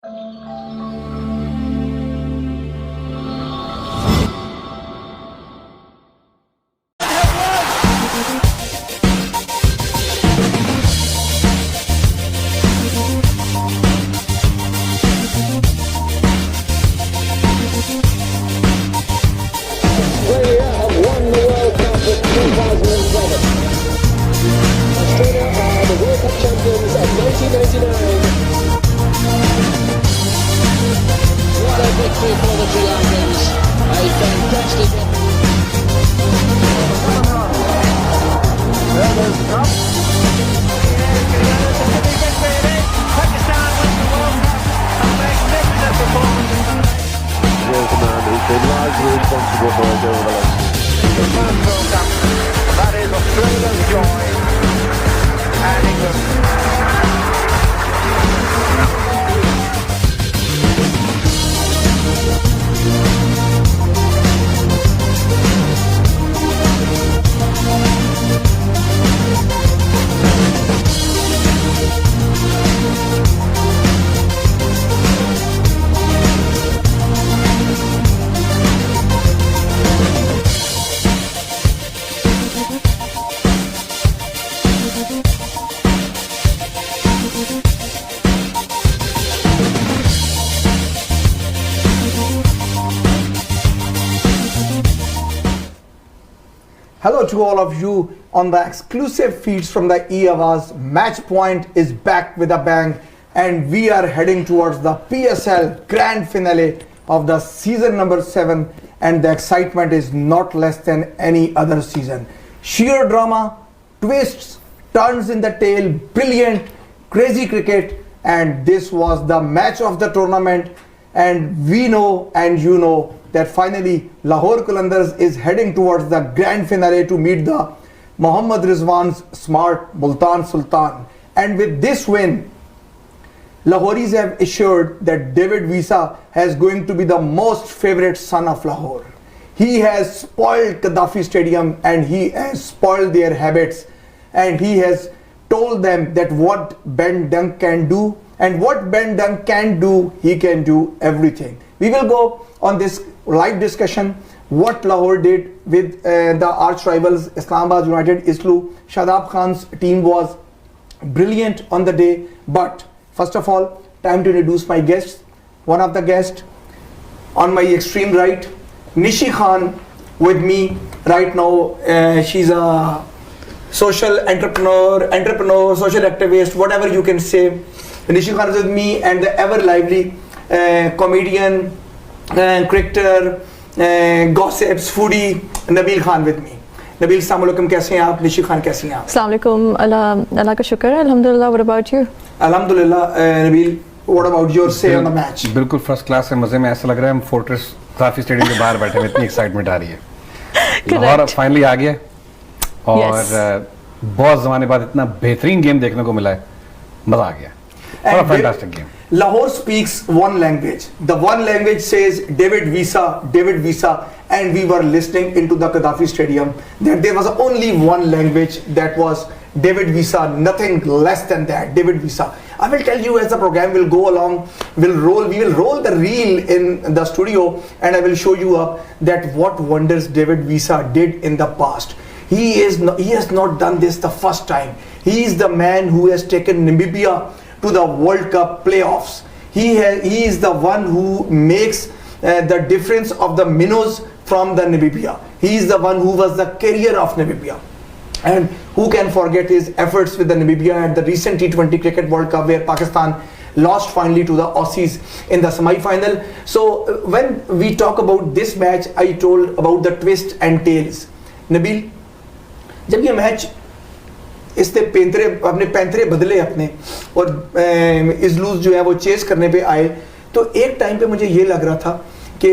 Australia have won the World Cup of 2007. Australia are the World Cup champions of 1999. What a victory for the Sri Lankans. A fantastic Who's been largely responsible for us over the last The first World Cup, that is Australia's joy and England. Hello to all of you on the exclusive feeds from the E-Awaz. Match Point is back with a bang and we are heading towards the PSL grand finale of the season number 7, and the excitement is not less than any other season. Sheer drama, twists, turns in the tail, brilliant, crazy cricket, and this was the match of the tournament. And we know and you know that finally Lahore Qalandars is heading towards the grand finale to meet the Mohammad Rizwan's smart Multan Sultan. And with this win, Lahoris have assured that David Visa is going to be the most favorite son of Lahore. He has spoiled Gaddafi Stadium and he has spoiled their habits, and he has told them that what Ben Dunk can do, and what Ben Dunk can do, he can do everything. We will go on this live discussion what Lahore did with the arch rivals Islamabad United. Islu Shadab Khan's team was brilliant on the day. But first of all, time to introduce my guests. One of the guests on my extreme right, Nishi Khan, with me right now. She's a social entrepreneur, social activist, whatever you can say. Nishi Khan is with me, and the ever lively comedian, cricketer, gossips, foodie, Nabil Khan with me. Nabil, assalamu alaikum, कैसे हैं आप? निशी खान कैसी हैं आप? अस्सलाम वालेकुम, अल्लाह का शुक्र है, अल्हम्दुलिल्लाह. What about you? अल्हम्दुलिल्लाह. Nabil, what about your say on the match? बिल्कुल फर्स्ट क्लास है, मजे में. ऐसा लग रहा है हम फोर्ट्रेस काफी स्टेडियम के बाहर बैठे हैं, इतनी एक्साइटमेंट आ रही है. लाहौर फाइनली आ गया और बहुत जमाने बाद इतना बेहतरीन गेम देखने को मिला है. मजा आ गया. What a fantastic game. Lahore speaks one language. The one language says David Visa, and we were listening into the Gaddafi Stadium that there was only one language, that was David Visa, nothing less than that, David Visa. I will tell you as the program will go along, we will roll the reel in the studio, and I will show you up that what wonders David Visa did in the past. He has not done this the first time. He is the man who has taken Namibia to the World Cup playoffs. He is the one who makes the difference of the minnows from the Namibia. He is the one who was the carrier of Namibia. And who can forget his efforts with the Namibia at the recent T20 Cricket World Cup, where Pakistan lost finally to the Aussies in the semi-final. So when we talk about this match, I told about the twists and tails. Nabil, जब ये match इसने अपने पैंतरे बदले अपने और इजलूज जो है वो चेस करने पे आए, तो एक टाइम पे मुझे ये लग रहा था कि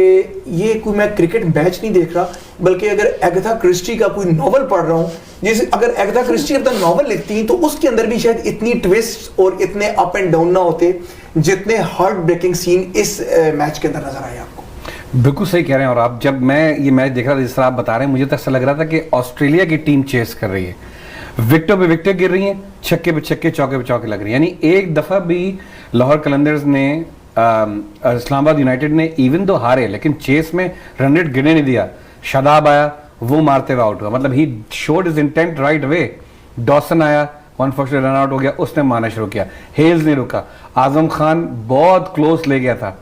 ये कोई मैं क्रिकेट मैच नहीं देख रहा, बल्कि अगर एगाथा क्रिस्टी का कोई नॉवल पढ़ रहा हूँ. जैसे अगर एगाथा क्रिस्टी अपना नॉवल लिखती तो उसके अंदर भी शायद इतनी ट्विस्ट और इतने अप एंड डाउन ना होते जितने हार्ट ब्रेकिंग सीन इस मैच के अंदर नजर आए आपको. बिल्कुल सही कह रहे हैं. और आप, जब मैं ये मैच देख रहा था जिस तरह आप बता रहे हैं, मुझे तो ऐसा लग रहा था कि ऑस्ट्रेलिया की टीम चेस कर रही है. विकेटों पे विकेट गिर रही हैं, छक्के पे छक्के, चौके पे चौके लग रही हैं. यानी एक दफा भी लाहौर कलंदर्स ने इस्लामाबाद यूनाइटेड ने इवन दो हारे लेकिन चेस में रन रेट गिरने नहीं दिया। शादाब आया, वो मारते हुए आउट हुआ, मतलब he showed his intent right away. Dawson आया, अनफॉर्चुनेटली रन आउट हो गया, उसने मारना शुरू किया। हेल्स नहीं रुका, आजम खान बहुत क्लोज ले गया था।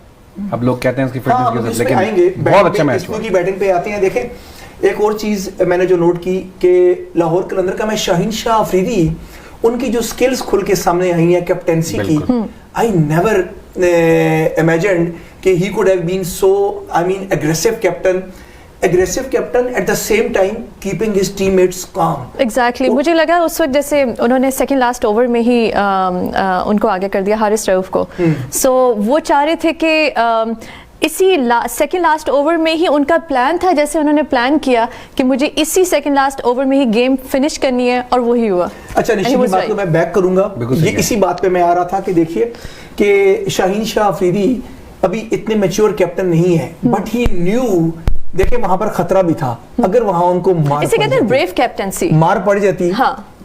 अब लोग कहते हैं इसकी फिटनेस की वजह से, लेकिन बहुत अच्छा मैच हुआ। की बैटिंग पे आते हैं। देखें एक और चीज मैंने जो नोट की कि लाहौर कलंदर का मैं शाहीन शाह अफरीदी, उनकी जो स्किल्स खुल के सामने आई हैं कैप्टेंसी की, आई नेवर इमेजिन्ड कि he could have been so, I mean aggressive captain at the same time keeping his teammates calm. Exactly. मुझे लगा उस वक्त जैसे उन्होंने सेकंड लास्ट ओवर में ही उनको आगे कर दिया हारिस रऊफ को। सो वो चाह रहे थे कि इसी सेकंड लास्ट ओवर में ही उनका प्लान था, जैसे उन्होंने प्लान किया कि मुझे इसी सेकंड लास्ट ओवर में ही गेम फिनिश करनी है, और वही हुआ। अच्छा, निशी की बात को मैं बैक करूंगा, ये इसी बात पे मैं आ रहा था कि देखिए कि शाहीन शाह अफरीदी अभी इतने मैच्योर कैप्टन नहीं है, बट ही न्यू, देखिए वहां पर खतरा भी था। अगर वहां उनको इसे कहते हैं ब्रेव कैप्टेंसी, मार पड़ जाती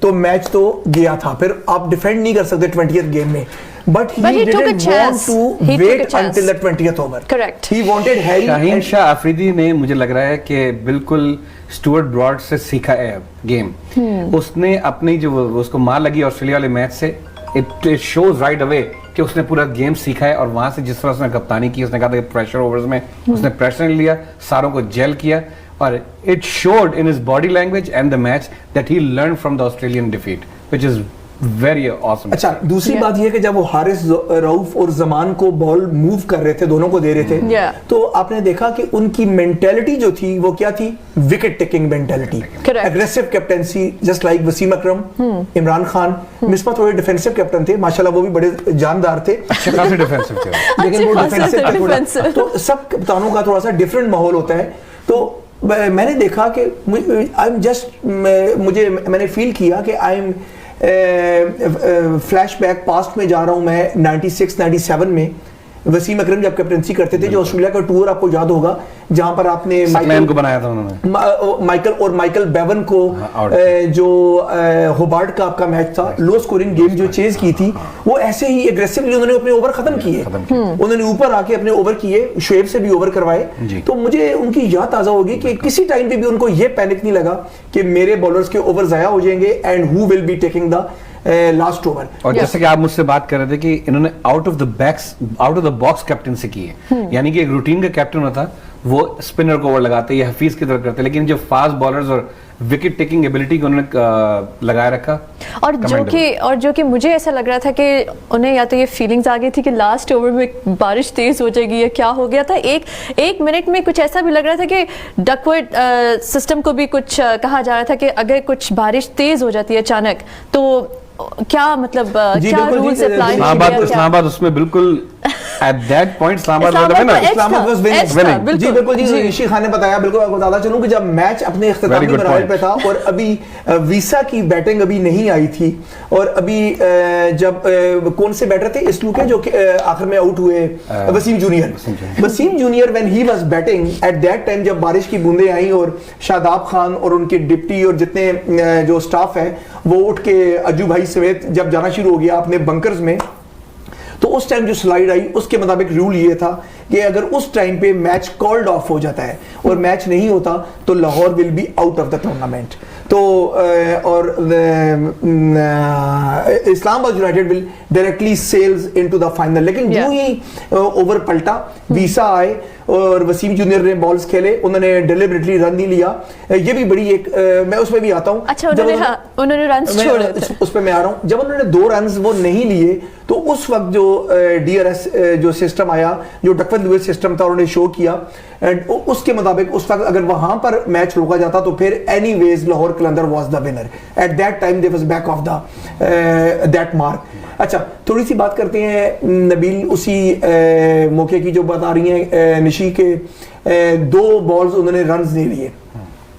तो मैच तो गया था, फिर आप डिफेंड नहीं कर सकते 20th गेम में। But he didn't want to wait until the 20th over. Correct. He wanted Harry. Shaheen Shah Afridi ने, मुझे लग रहा है कि बिल्कुल स्टुअर्ट ब्रॉड से सीखा है गेम। उसने अपनी जो उसको मार लगी ऑस्ट्रेलिया वाले मैच से, इट शोज राइट अवे कि उसने पूरा गेम सीखा है। और वहां से जिस तरह उसने कप्तानी की, उसने कहा था कि प्रेशर ओवर्स में उसने प्रेशर लिया, सारों को जेल किया, और it showed in his body language and the match that he learn from the Australian defeat, which is very awesome. अच्छा, दूसरी बात यह कि जब वो हारिस रऊफ और जमान को बॉल मूव कर रहे थे, दोनों को दे रहे थे, तो आपने देखा कि उनकी मेंटालिटी जो थी वो क्या थी? Wicket taking mentality, aggressive captaincy, just like Wasim Akram, Imran Khan. Misbah थोड़े डिफेंसिव कैप्टन थे, माशाल्लाह वो भी बड़े जानदार थे, काफी डिफेंसिव थे, लेकिन वो डिफेंसिव, तो सब कप्तानों का थोड़ा सा डिफरेंट माहौल होता है। तो मैंने देखा कि मैंने फील किया कि आई एम फ्लैशबैक पास्ट में जा रहा हूं मैं 96-97 में। वसीम अकरम जब कैप्टनसी करते थे, जो ऑस्ट्रेलिया का टूर आपको याद होगा, जहां पर आपने माइकल को बनाया था उन्होंने, माइकल बेवन को, जो होबार्ट का आपका मैच था, लो स्कोरिंग गेम जो चेज की थी, वो ऐसे ही एग्रेसिवली उन्होंने अपने ओवर खत्म किए। उन्होंने ऊपर आके अपने ओवर किए, शुएब से भी ओवर करवाए। तो मुझे उनकी याद ताजा होगी कि किसी टाइम पे भी उनको ये पैनिक नहीं लगा कि मेरे बॉलर्स के ओवर जाया हो जाएंगे and who will be taking the last over. और जैसे कि आप मुझसे बात कर रहे थे कि इन्होंने out of the box captaincy की है, यानी कि एक रूटीन का कैप्टन होता वो स्पिनर को ओवर लगाते या हफीज की तरह करते, लेकिन जो फास्ट बॉलर्स और विकेट टेकिंग एबिलिटी को उन्होंने लगाए रखा। और जो कि मुझे ऐसा लग रहा था कि उन्हें या तो ये फीलिंग्स आ गई थी कि लास्ट ओवर में बारिश तेज हो जाएगी या क्या हो गया था। एक मिनट में कुछ ऐसा भी लग रहा था कि डकवर्थ सिस्टम को भी कुछ कहा जा रहा था कि अगर कुछ बारिश तेज हो जाती है अचानक तो क्या मतलब क्या रूल्स अप्लाई होंगे। इस्लामाबाद उसमें बिल्कुल at that point Islamabad was winning। जी बिल्कुल जी, ऋषि खान ने बताया। बिल्कुल आपको बताता चलूं कि जब मैच अपने इख्तितामी मराहिल पे था और अभी वीसा की बैटिंग अभी नहीं आई थी, और अभी जब कौन से बैटर थे इसलू के जो आखिर में आउट हुए, Wasim junior when he was batting at that time, जब बारिश की बूंदें आई और शादाब खान और उनके डिप्टी और जितने जो स्टाफ है वो उठ के अज्जू भाई समेत जब जाना शुरू हो गया अपने बंकर्स में, तो उस टाइम जो स्लाइड आई उसके मुताबिक रूल ये था कि अगर उस टाइम पे मैच कॉल्ड ऑफ हो जाता है और मैच नहीं होता तो Lahore will be out of the tournament. तो और Islamabad united will directly sells into the final. लेकिन जो ही ओवर पलटा, वीसा आए और वसीम जूनियर ने बॉल्स खेले, उन्होंने डिलिबरेटली रन नहीं लिया। ये भी बड़ी एक मैं उसमें भी आता हूँ। अच्छा, उन्होंने रन्स छोड़े थे, उस पर मैं आ रहा हूँ। जब उन्होंने 2 रन्स वो नहीं लिए तो उस वक्त जो DRS जो सिस्टम आया, जो डकवर्थ लुईस सिस्टम था, उन्होंने शो किया एंड उसके मुताबिक उस वक्त अगर वहां पर मैच रोका जाता तो फिर anyways Lahore Qalandar was the winner. Eight that time they was back of the that mark. अच्छा, थोड़ी सी बात करते हैं नबील उसी मौके की जो बता रही हैं निशी के 2 बॉल्स उन्होंने रन्स नहीं लिए।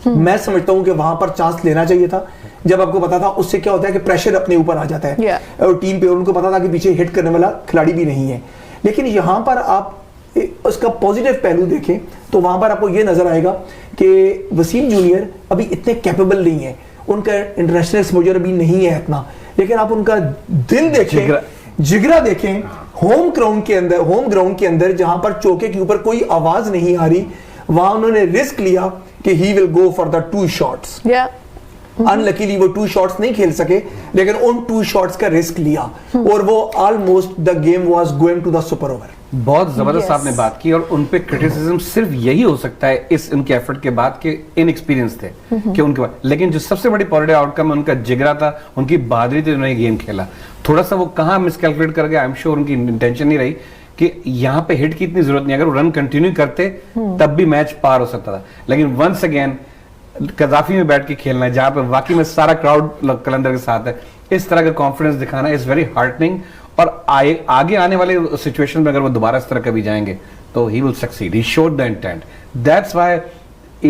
मैं समझता हूं कि वहां पर चांस लेना चाहिए था। जब आपको पता था, उससे क्या होता है कि प्रेशर अपने ऊपर आ जाता है और टीम पे, उनको पता था कि पीछे हिट करने वाला खिलाड़ी भी नहीं है। लेकिन यहां पर आप उसका पॉजिटिव पहलू देखें तो वहां पर आपको ये नजर आएगा कि वसीम जूनियर अभी इतने कैपेबल नहीं है, उनका इंटरनेशनल एक्सपोजर अभी नहीं है इतना, लेकिन आप उनका दिल देखें, जिगरा देखें, होम ग्राउंड के अंदर जहां पर चौके के ऊपर कोई आवाज नहीं आ रही, वहां उन्होंने रिस्क लिया कि he will go for the 2 shots. Unluckily वो 2 शॉट्स नहीं खेल सके, लेकिन उन 2 शॉट्स का रिस्क लिया और वो almost the game was going to the super over. बहुत जबरदस्त आपने बात की, और उन पे क्रिटिसिज्म सिर्फ यही हो सकता है इस उनके एफर्ट के बाद कि इनएक्सपीरियंस थे कि उनके बाद, लेकिन जो सबसे बड़ी पॉजिटिव आउटकम है उनका जिगरा था, उनकी बहादुरी थी, उन्होंने गेम खेला। थोड़ा सा वो कहां मिसकैलकुलेट कर गया, आई एम श्योर उनकी इंटेंशन नहीं रही कि यहाँ पे हिट की इतनी जरूरत नहीं, अगर वो रन कंटिन्यू करते तब भी मैच पार हो सकता था। लेकिन वंस अगेन कजाफी में बैठ के खेलना है जहां पे वाकई में सारा क्राउड कलंदर के साथ है, इस तरह का कॉन्फिडेंस दिखाना इज वेरी हार्टनिंग। और आगे आने वाले सिचुएशन में अगर वो दोबारा इस तरह कभी जाएंगे तो he will succeed, he showed the intent. That's why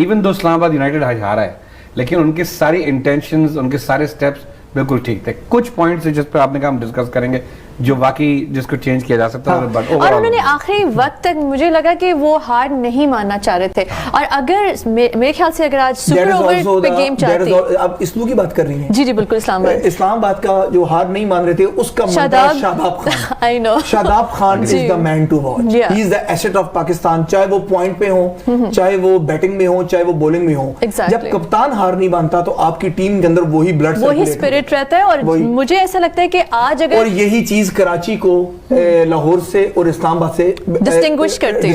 even though Islamabad United हारा है, लेकिन उनके सारी इंटेंशंस, उनके सारे स्टेप्स बिल्कुल ठीक थे। कुछ पॉइंट्स जिस पर आपने कहा हम डिस्कस करेंगे जो बाकी जिसको चेंज किया जा सकता है, बट और उन्होंने आखिरी वक्त तक मुझे लगा कि वो हार नहीं मानना चाह रहे थे। और अगर मेरे ख्याल से अगर आज सुपर ओवर पे गेम चाहती, अब इस्लू की बात कर रही हैं। जी बिल्कुल, इस्लामाबाद का जो हार नहीं मान रहे थे उसका Shadab Khan. I know, Shadab Khan is the man to watch, he is the asset of Pakistan. चाहे वो पॉइंट पे हो, चाहे वो बैटिंग में हो, चाहे वो बॉलिंग में हो, जब कप्तान हार नहीं मानता तो आपकी टीम के अंदर वही ब्लड, वही स्पिरिट रहता है। और मुझे ऐसा लगता है कि आज अगर, और यही चीज कराची को लाहौर से और इस्लामाबाद से डिस्टिंग्विश करती है,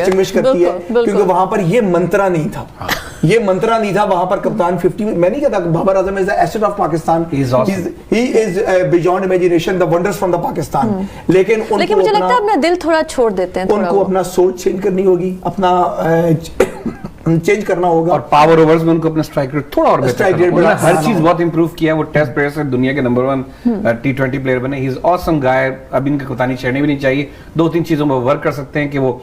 क्योंकि वहां पर ये मंत्रा नहीं था, ये मंत्रा नहीं था वहां पर। कप्तान 50, मैं नहीं कहता Babar Azam is the asset of Pakistan, he is beyond imagination, the wonders from the Pakistan. लेकिन मुझे लगता है अपना दिल थोड़ा छोड़ देते हैं, उनको अपना सोच चेंज करनी होगी, अपना चेंज करना होगा। और पावर ओवर्स में उनको अपना स्ट्राइक रेट थोड़ा और बेहतर करना, हर चीज बहुत इंप्रूव किया। वो टेस्ट प्लेयर से दुनिया के नंबर 1 T20 प्लेयर बने, ही इज ऑसम गाय। अब इनकी कप्तानी छेड़नी भी नहीं चाहिए, 2-3 चीजों में वर्क कर सकते हैं कि वो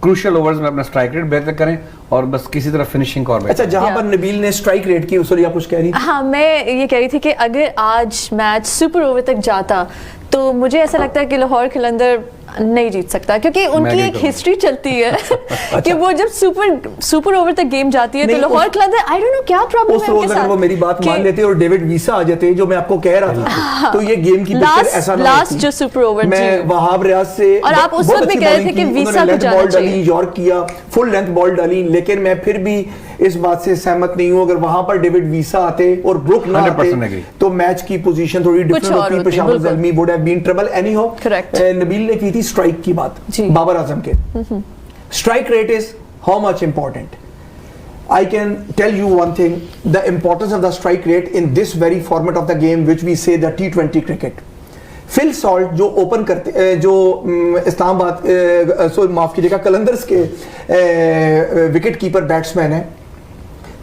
क्रूशियल ओवर्स में अपना स्ट्राइक रेट बेहतर करें और बस किसी तरह फिनिशिंग और बेहतर। अच्छा, जहां पर नबील ने स्ट्राइक रेट की, सॉरी आप कुछ कह रही थी? हाँ, मैं ये कह रही थी कि अगर आज मैच सुपर ओवर तक जाता तो मुझे ऐसा लगता है कि लाहौर कलंदर नहीं जीत सकता, क्योंकि उनकी एक हिस्ट्री चलती है कि वो जब सुपर ओवर तक गेम जाती है तो लाहौर कलंदर, आई डोंट नो क्या प्रॉब्लम है उनके साथ। वो मेरी बात मान लेते और डेविड वीसा आ जाते, जो मैं आपको कह रहा था, तो ये गेम की पिक्चर ऐसा ना लास्ट जो सुपर ओवर, मैं वहाब रियाज से, और आप उस वक्त भी कह रहे थे कि वीसा को जाना चाहिए, यॉर्क किया, फुल लेंथ बॉल डाली, लेकिन मैं फिर भी इस बात से सहमत नहीं हूं। अगर वहां पर डेविड वीसा आते और ब्रुक ना आते तो मैच की पोजीशन थोड़ी डिफरेंट होती। Peshawar Zalmi would have been trouble anyhow. Nabeel ने की थी स्ट्राइक की बात बाबर आजम के। Strike rate is how much important? I can tell you one thing, the importance of the strike rate in this very format of the game which we say the T20 cricket. Phil Salt जो open करते, जो इस्लामाबाद माफ कीजिएगा कलंदर्स के wicket keeper batsman है,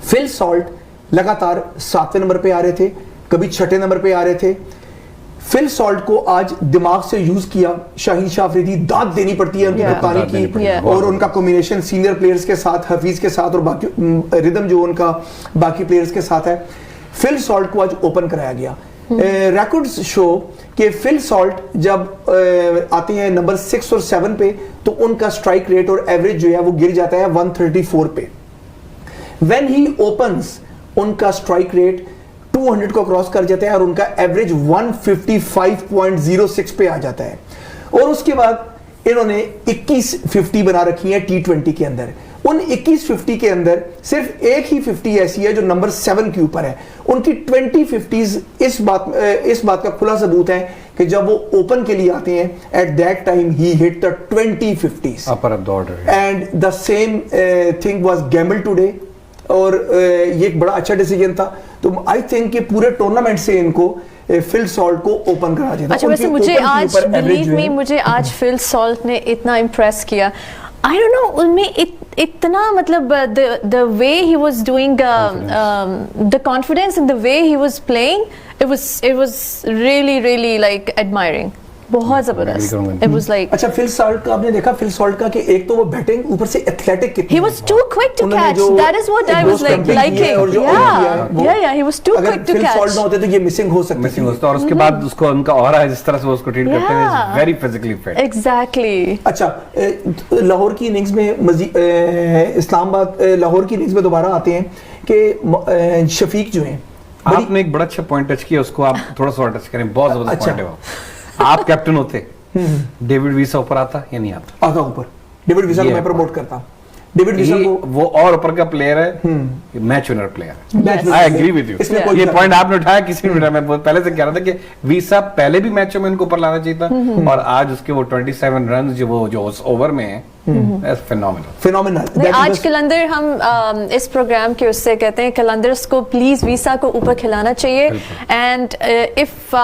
Phil Salt लगातार 7वें number पे आ रहे थे, कभी 6ठे नंबर पे आ रहे थे। फिल सॉल्ट को आज दिमाग से यूज किया शाहीन शाह अफरीदी, दाद देनी पड़ती है उनकी कप्तानी की, और उनका कॉम्बिनेशन सीनियर प्लेयर्स के साथ, हफीज के साथ और बाकी रिदम जो उनका बाकी प्लेयर्स के साथ है। फिल सॉल्ट को आज ओपन कराया गया। रिकॉर्ड्स शो कि फिल सॉल्ट जब आते हैं नंबर 6 और 7 पे तो उनका स्ट्राइक रेट और एवरेज जो है वो गिर जाता है 134 पे। व्हेन ही ओपन्स उनका स्ट्राइक रेट 200 को क्रॉस कर जाता है और उनका एवरेज 155.06 पे आ जाता है। और उसके बाद इन्होंने 2150 बना रखी है T20 के अंदर। उन 2150 के अंदर सिर्फ एक ही 50 ऐसी है जो नंबर 7 के ऊपर है। उनकी 2050s इस बात का खुला सबूत है कि जब वो ओपन के लिए आते हैं, eight that time he hit the 2050s upper of the order, and the same thing was Gamble today. और ये एक बड़ा अच्छा डिसीजन था। तो आई थिंक कि पूरे टूर्नामेंट से इनको फिल सॉल्ट को ओपन करा दिया। अच्छा, वैसे मुझे आज, बिलीव मी, मुझे आज फिल सॉल्ट ने इतना इम्प्रेस किया। आई डोंट नो, उनमें इतना मतलब the way he was doing the confidence and the way he was playing, it was really like admiring. बहुत जबरदस्त। It was like, अच्छा, फिल सॉल्ट का आपने देखा, फिल सॉल्ट का कि एक तो वो बैटिंग, ऊपर से एथलेटिक कितनी, he was too quick to catch, that is what I was like liking, yeah, he was too quick to catch। Phil Salt ना होते तो ये मिसिंग हो सकती थी। और उसके बाद उसको उनका ऑरा है, जिस तरह से वो उसको ट्रीट करते हैं, वेरी फिजिकली फिट। एग्जैक्टली। अच्छा, लाहौर की इनिंग्स में इस्लामाबाद लाहौर की इनिंग्स में दोबारा आते हैं कि शफीक जो हैं, आपने एक बड़ा अच्छा पॉइंट टच किया, उसको आप थोड़ा सा टच करें। बहुत जबरदस्त पॉइंट है वो। आप कैप्टन होते डेविड वीसा ऊपर आता या नहीं आता? आता ऊपर। डेविड विसा को ये मैं है प्रमोट करता हूँ। डेविड विसा को वो और ऊपर का प्लेयर है, मैच विनर प्लेयर Match है। winner I player। Agree with इसमें यू। कोई ये शक पॉइंट आपने उठाया, किसी ने उठाया, मैं बहुत पहले से कह रहा था कि वीसा पहले भी मैचों में इनको ऊपर लाना चाहिए था, और आज उसके वो 27 रन जो उस ओवर में है, phenomenal। फिनोमिनल। नहीं, आज कलंदर हम इस प्रोग्राम के उससे कहते हैं कलंदर्स को प्लीज वीसा को ऊपर खिलाना चाहिए, and if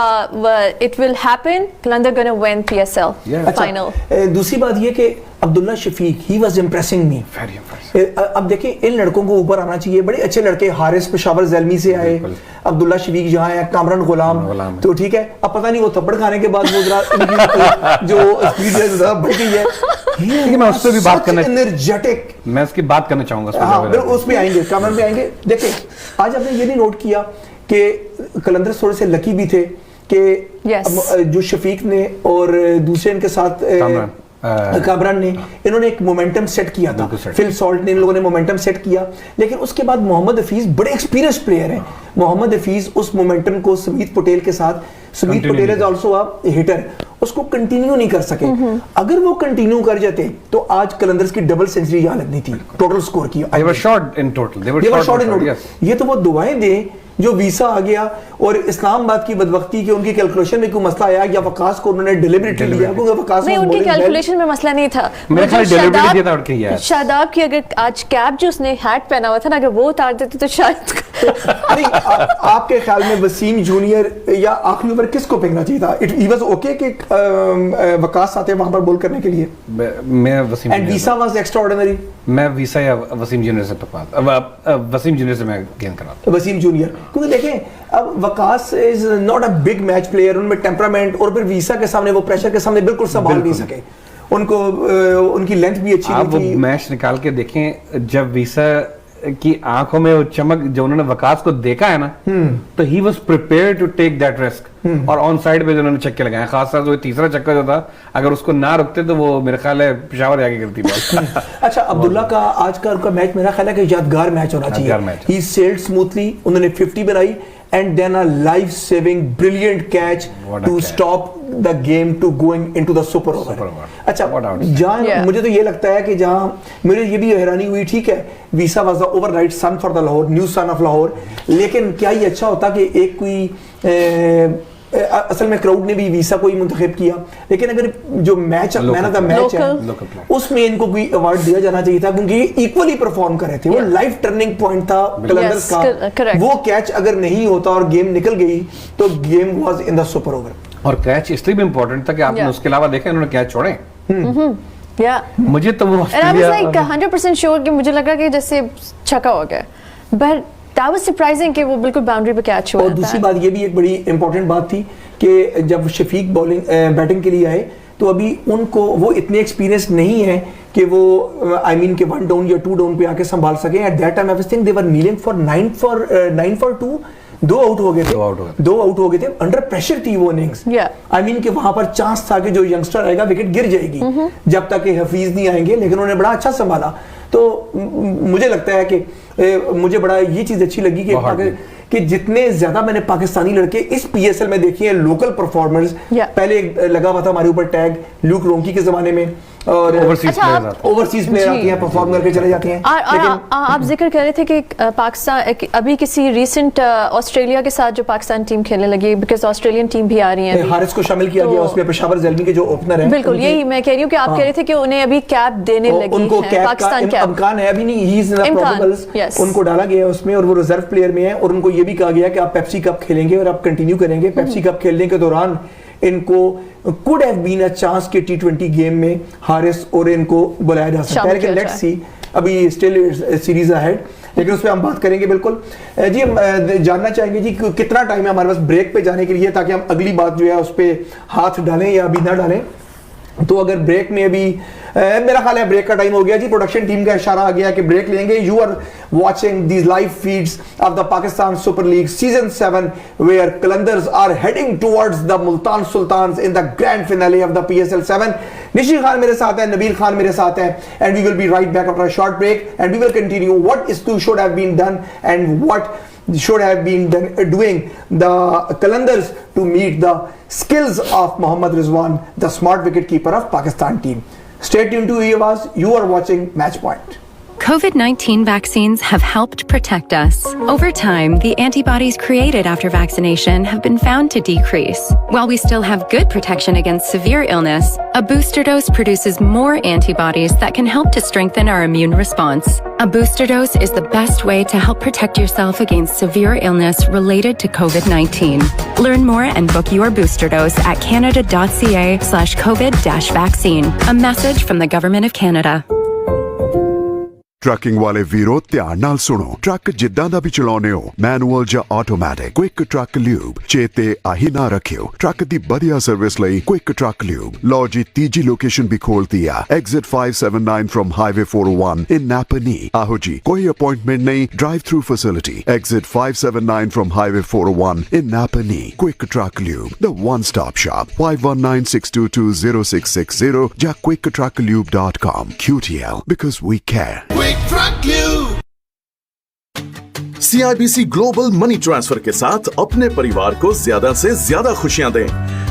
it will happen, Qalandar gonna win PSL Yeah। Final. दूसरी बात ये कि Abdullah Shafique, he was impressing me. Very impressive। अब देखिए इन लड़कों को ऊपर आना चाहिए, बड़े अच्छे लड़के, हारिस पेशावर ज़ैल्मी से आए, बिल्कुल। अब्दुल्ला शफीक जहाँ है, कामरान गुलाम, गुलाम है। तो ठीक है। अब पता नहीं वो थप्पड़ खाने के बाद वो जरा इनकी जो स्पीड है ज़रा बढ़ गई है। लेकिन मैं उस पर भी बात करना, एनर्जेटिक। मैं उसकी बात करना चाहूंगा उस पर। हाँ बिल्कुल, उस पे आएंगे, कामरान पे आएंगे। देखिए आज आपने ये नहीं नोट किया कि कलंदर थोड़े से लकी भी थे कि Yes। जो शफीक ने और दूसरे इनके साथ कामरान ने, इन्होंने एक मोमेंटम सेट किया था। बिल्कुल set। फिल सॉल्ट ने इन लोगों ने मोमेंटम सेट किया, लेकिन उसके बाद मोहम्मद हफीज बड़े एक्सपीरियंस प्लेयर हैं। मोहम्मद हफीज उस मोमेंटम को सुमीत पटेल के साथ, सुमीत Continue पटेल इज नहीं आल्सो अ हिटर, उसको कंटिन्यू नहीं कर सके। अगर वो कंटिन्यू कर जाते तो आज कलंदर्स की डबल सेंचुरी यहाँ लगनी थी, टोटल स्कोर की। They were short in total। They were They were short short in total। yes। ये तो वो दुआएं दें जो वीसा आ गया, और इस्लामाबाद की बदबख्ती के उनकी कैलकुलेशन में कोई मसला आया, या वकास को उन्होंने डिलिबरेटली लिया, क्योंकि वकास नहीं, was उनकी bowling well। कैलकुलेशन में मसला नहीं था। मेरे ख्याल जो deliberate शादाब- दिया था उनके, यार। शादाब की अगर आज कैप जो उसने हैट पहना हुआ था ना, अगर वो उतार देते तो शायद नहीं, आपके ख्याल में वसीम जूनियर या आखिरी ओवर किसको फेंकना चाहिए था? इट वाज ओके कि वकास आते वहां पर बॉल करने के लिए, मैं Wasim and Wiese was extraordinary. मैं वीसा या वसीम जूनियर से वसीम जूनियर से मैं गेंद करा। वसीम जूनियर, क्योंकि देखें अब Waqas is not a big match player, उनमें टेम्परामेंट, और फिर वीसा के सामने वो प्रेशर के सामने बिल्कुल संभाल नहीं बिल्कुल। सके। उनको उनकी लेंथ भी अच्छी आप वो नहीं थी। मैच निकाल के देखें, जब वीसा की आंखों में वो चमक जो उन्होंने वकास को देखा है ना, तो he was prepared to take that risk, और ऑन साइड पे जो उन्होंने छक्के लगाए, खासतौर से तीसरा चक्का जो था, अगर उसको ना रुकते तो वो मेरे ख्याल है पेशावर आगे गिरती बॉल। अच्छा, अब्दुल्ला का आज का उनका मैच मेरा ख्याल है कि यादगार मैच होना यादगार चाहिए। मैच। ही सेल्ड स्मूथली, उन्होंने 50 बनाई, and then a life saving brilliant catch What a to catch। Stop the game to going into the super over. Super over। अच्छा, What outstanding। जहां Yeah। मुझे तो ये लगता है कि जहां मेरे ये भी हैरानी हुई, ठीक है Wiese was the overnight son for the Lahore, new son of Lahore, लेकिन क्या ये अच्छा होता कि एक कोई असल में क्राउड ने भी वीसा को ही मुंतखब किया, लेकिन अगर जो match man of the match है Local player। उसमें इनको कोई अवार्ड दिया जाना चाहिए था, क्योंकि ये इक्वली परफॉर्म कर रहे थे। वो Yeah। लाइफ टर्निंग पॉइंट था कलंदर्स Yes, का। correct। वो कैच अगर नहीं होता और गेम निकल गई तो game was in the super over. और कैच इसलिए भी इम्पोर्टेंट था कि आपने Yeah। उसके अलावा देखा इन्होंने कैच छोड़े। या मुझे तो वो And I was like 100% sure कि मुझे लगा कि जैसे छक्का हो गया, but that was surprising कि वो बिल्कुल बाउंड्री पे कैच हुआ और था। दूसरी बात ये भी एक बड़ी इंपॉर्टेंट बात थी कि जब शफीक बॉलिंग बैटिंग के लिए आए तो अभी उनको वो इतने एक्सपीरियंस नहीं है कि वो आई मीन कि 1 डाउन या 2 डाउन पे आके संभाल सके। Eight that time I think they were kneeling for 9 for 2। 2 out हो गए थे, 2 आउट हो गए थे, अंडर प्रेशर थी वो इनिंग्स। Yeah। आई मीन कि वहां पर चांस था कि जो यंगस्टर आएगा विकेट गिर जाएगी जब तक कि हफीज नहीं आएंगे, लेकिन उन्होंने बड़ा अच्छा संभाला। तो मुझे लगता है कि मुझे बड़ा ये चीज अच्छी लगी कि जितने ज्यादा मैंने पाकिस्तानी लड़के इस पीएसएल में देखे हैं, लोकल परफॉर्मर्स। Yeah। पहले लगा हुआ था हमारे ऊपर टैग ल्यूक रोंकी के जमाने में, और ओवरसीज अच्छा, प्लेयर्स आप- आते ओवरसीज प्लेयर जी। आते हैं, परफॉर्म करके चले जाते हैं। आप जिक्र कर रहे थे कि पाकिस्तान अभी किसी रिसेंट ऑस्ट्रेलिया के साथ जो पाकिस्तान टीम खेलने लगी, बिकॉज ऑस्ट्रेलियन टीम भी आ रही है अभी। हारिस को शामिल किया तो- गया उसमें, पेशावर ज़ल्मी के जो ओपनर हैं। बिल्कुल उनकी- यही मैं कह रही हूँ कि आप कह रहे थे कि उन्हें अभी कैप देने लगी उनको है, कैप पाकिस्तान का कैप। इम्कान है, अभी नहीं, ही इज इन द इम्कान, प्रोबेबल्स। yes। उनको डाला गया है उसमें, और वो रिजर्व प्लेयर में है, और उनको ये भी कहा गया कि आप पेप्सी कप खेलेंगे और आप कंटिन्यू करेंगे। पेप्सी कप खेलने के दौरान इनको could have been a chance के T20 गेम में हारिस और इनको बुलाया जा सकता है, शामिल लेकिन किया लेट्स सी, अभी स्टिल सीरीज अहेड, लेकिन उस पर हम बात करेंगे बिल्कुल। जी हम जानना चाहेंगे जी कितना टाइम है हमारे पास ब्रेक पे जाने के लिए, ताकि हम अगली बात जो है उस पर हाथ डालें या अभी ना डालें। तो अगर ब्रेक में अभी मेरा ख्याल है ब्रेक का टाइम हो गया जी, प्रोडक्शन टीम का इशारा आ गया कि ब्रेक लेंगे। You are watching these live feeds of the Pakistan super league season 7 where Qalandars are heading towards the Multan Sultans in the grand finale of the PSL 7। Nishi Khan मेरे साथ है, नबील खान मेरे साथ है, and we will be right back after a short break, and we will continue what is to should have been done and what should have been doing the calendars to meet the skills of Mohammad Rizwan, the smart wicketkeeper of Pakistan team. Stay tuned to E-Awaz. You are watching Match Point. COVID-19 vaccines have helped protect us. Over time, the antibodies created after vaccination have been found to decrease. While we still have good protection against severe illness, a booster dose produces more antibodies that can help to strengthen our immune response. A booster dose is the best way to help protect yourself against severe illness related to COVID-19. Learn more and book your booster dose at canada.ca/COVID-vaccine. A message from the Government of Canada. Trucking ਵਾਲੇ ਵੀਰੋ ਧਿਆਨ ਨਾਲ ਸੁਣੋ truck ਜਿੱਦਾਂ ਦਾ ਵੀ ਚਲਾਉਨੇ ਹੋ manual ਜਾਂ automatic quick truck lube ਚੇਤੇ ਆਹੀ ਨਾ ਰੱਖਿਓ ਟਰੱਕ ਦੀ ਵਧੀਆ ਸਰਵਿਸ ਲਈ ਕੁਇਕ ਟਰੱਕ ਲਿਊਬ ਲਓ ਜੀ ਤੀਜੀ ਲੋਕੇਸ਼ਨ ਵੀ ਖੋਲਤੀ ਆ ਐਗਜ਼ਿਟ 579 ਫਰਮ ਹਾਈਵੇ 401 ਇਨ ਨਾਪਨੀ ਆਹੋ ਜੀ ਕੋਈ ਅਪਾਇੰਟਮੈਂਟ ਨਹੀਂ drive through facility exit 579 firm highway 401 in ਨਾਪਨੀ quick truck lube the one stop shop 5196220660 ਜਾਂ quicktrucklube.com QTL because we care. CIBC global money transfer के साथ अपने परिवार को ज्यादा से ज्यादा खुशियां दें।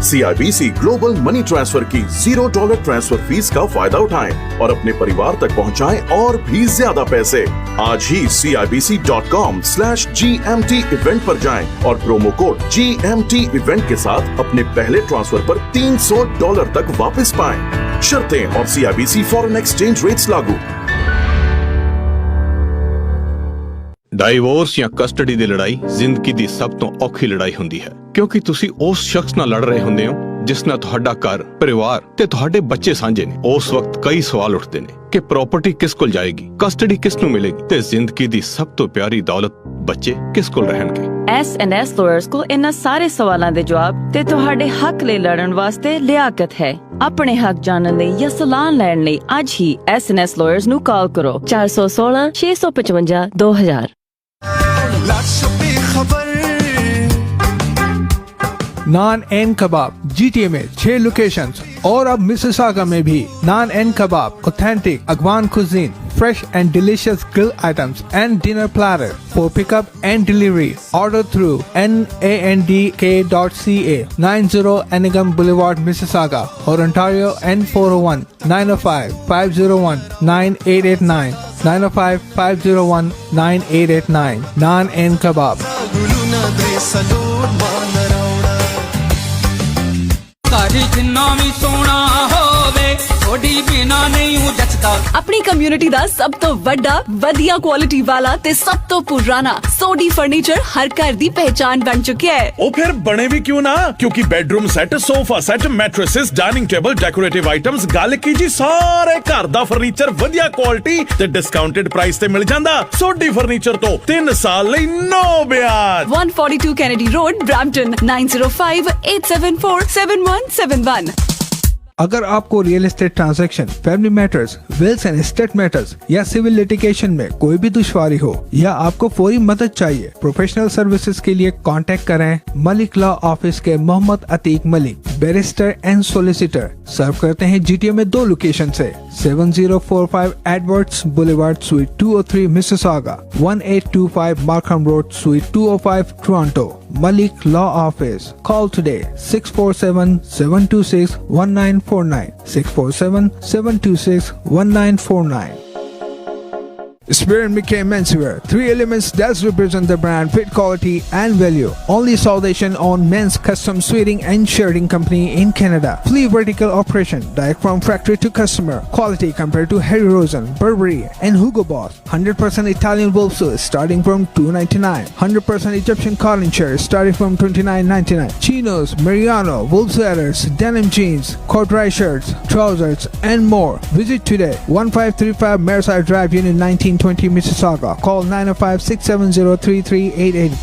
CIBC ग्लोबल मनी ट्रांसफर की $0 ट्रांसफर फीस का फायदा उठाएं और अपने परिवार तक पहुंचाएं और भी ज्यादा पैसे। आज ही CIBC.com/GMT इवेंट पर जाएं और प्रोमो कोड GMT इवेंट के साथ अपने पहले ट्रांसफर पर $300 तक वापस पाएं। शर्तें और CIBC फॉरेन एक्सचेंज रेट्स लागू। ਡਾਈਵੋਰਸ ਜਾਂ ਕਸਟਡੀ ਦੀ ਲੜਾਈ ਜ਼ਿੰਦਗੀ ਦੀ ਸਭ ਤੋਂ ਔਖੀ ਲੜਾਈ ਹੁੰਦੀ ਹੈ ਕਿਉਂਕਿ ਤੁਸੀਂ ਉਸ ਸ਼ਖਸ ਨਾਲ ਲੜ ਰਹੇ ਹੁੰਦੇ ਹੋ ਜਿਸ ਨਾਲ ਤੁਹਾਡਾ ਘਰ ਪਰਿਵਾਰ ਤੇ ਤੁਹਾਡੇ ਬੱਚੇ ਸਾਂਝੇ ਨੇ। ਉਸ ਵਕਤ ਕਈ ਸਵਾਲ ਉੱਠਦੇ ਨੇ ਕਿ ਪ੍ਰਾਪਰਟੀ ਕਿਸ ਕੋਲ ਜਾਏਗੀ, ਕਸਟਡੀ ਕਿਸ ਨੂੰ ਮਿਲੇਗੀ ਤੇ ਜ਼ਿੰਦਗੀ ਦੀ ਸਭ ਤੋਂ ਪਿਆਰੀ ਦੌਲਤ ਬੱਚੇ ਕਿਸ ਕੋਲ ਰਹਿਣਗੇ। S&S ਲਾਇਰਸ ਕੋਲ ਇਹਨਾਂ ਸਾਰੇ ਸਵਾਲਾਂ ਦੇ ਜਵਾਬ ਤੇ ਤੁਹਾਡੇ ਹੱਕ ਲਈ ਲੜਨ ਵਾਸਤੇ ਲਿਆਕਤ ਹੈ। ਆਪਣੇ ਹੱਕ ਜਾਣਨ ਲਈ ਜਾਂ ਸਲਾਹ ਲੈਣ ਲਈ ਅੱਜ ਹੀ S&S ਲਾਇਰਸ ਨੂੰ ਕਾਲ ਕਰੋ 416 655 2000। नान एंड कबाब GTA में 6 लोकेशंस और अब मिसिसागा में भी। Naan and kebab authentic Afghan cuisine, fresh and delicious grill items and dinner platter for pickup and delivery. Order through nandk.ca 90 Anigam Boulevard, Mississauga or Ontario N401 905 501 9889 905 501 9889 Naan and Kebab. अपनी community दा सब तो वड्डा वधिया क्वालिटी वाला ते सब तो पुराना सोडी फर्नीचर हर घर दी पहचान बन चुका है। ओ फिर बने भी क्यों ना, क्योंकि bedroom set, sofa set, mattresses, dining table, decorative items, गल की जी सारे घर दा फर्नीचर वधिया क्वालिटी ते डिस्काउंटेड प्राइस ते मिल जांदा। सोडी फर्नीचर तो 3 साल लई नो ब्याज। 142 Kennedy Road, Brampton 9058747171। अगर आपको real estate transaction, family matters, wills and estate matters या सिविल लिटिगेशन में कोई भी दुश्वारी हो या आपको फौरी मदद चाहिए, प्रोफेशनल सर्विसेज के लिए कांटेक्ट करें मलिक लॉ ऑफिस के Mohammad Atiq Malik, barrister and solicitor. Serve करते हैं GTA में 2 लोकेशन से 7045 Edwards boulevard suite 203 Mississauga, 1825 Markham road suite 205 Toronto. Malik Law Office. Call today 647-726-1949 647-726-1949. Spear and McKay Menswear, 3 elements that represent the brand, fit, quality and value. Only South Asian owned men's custom suiting and shirting company in Canada. Fully vertical operation, direct from factory to customer. Quality compared to Harry Rosen, Burberry and Hugo Boss. 100% Italian wool suits starting from $299. 100% Egyptian cotton shirts starting from $29.99. Chinos, Mariano, wool sweaters, denim jeans, corduroy shirts, trousers and more. Visit today. 1535 Merside Drive, Unit 1920 Mississauga. Call 905-670-3388.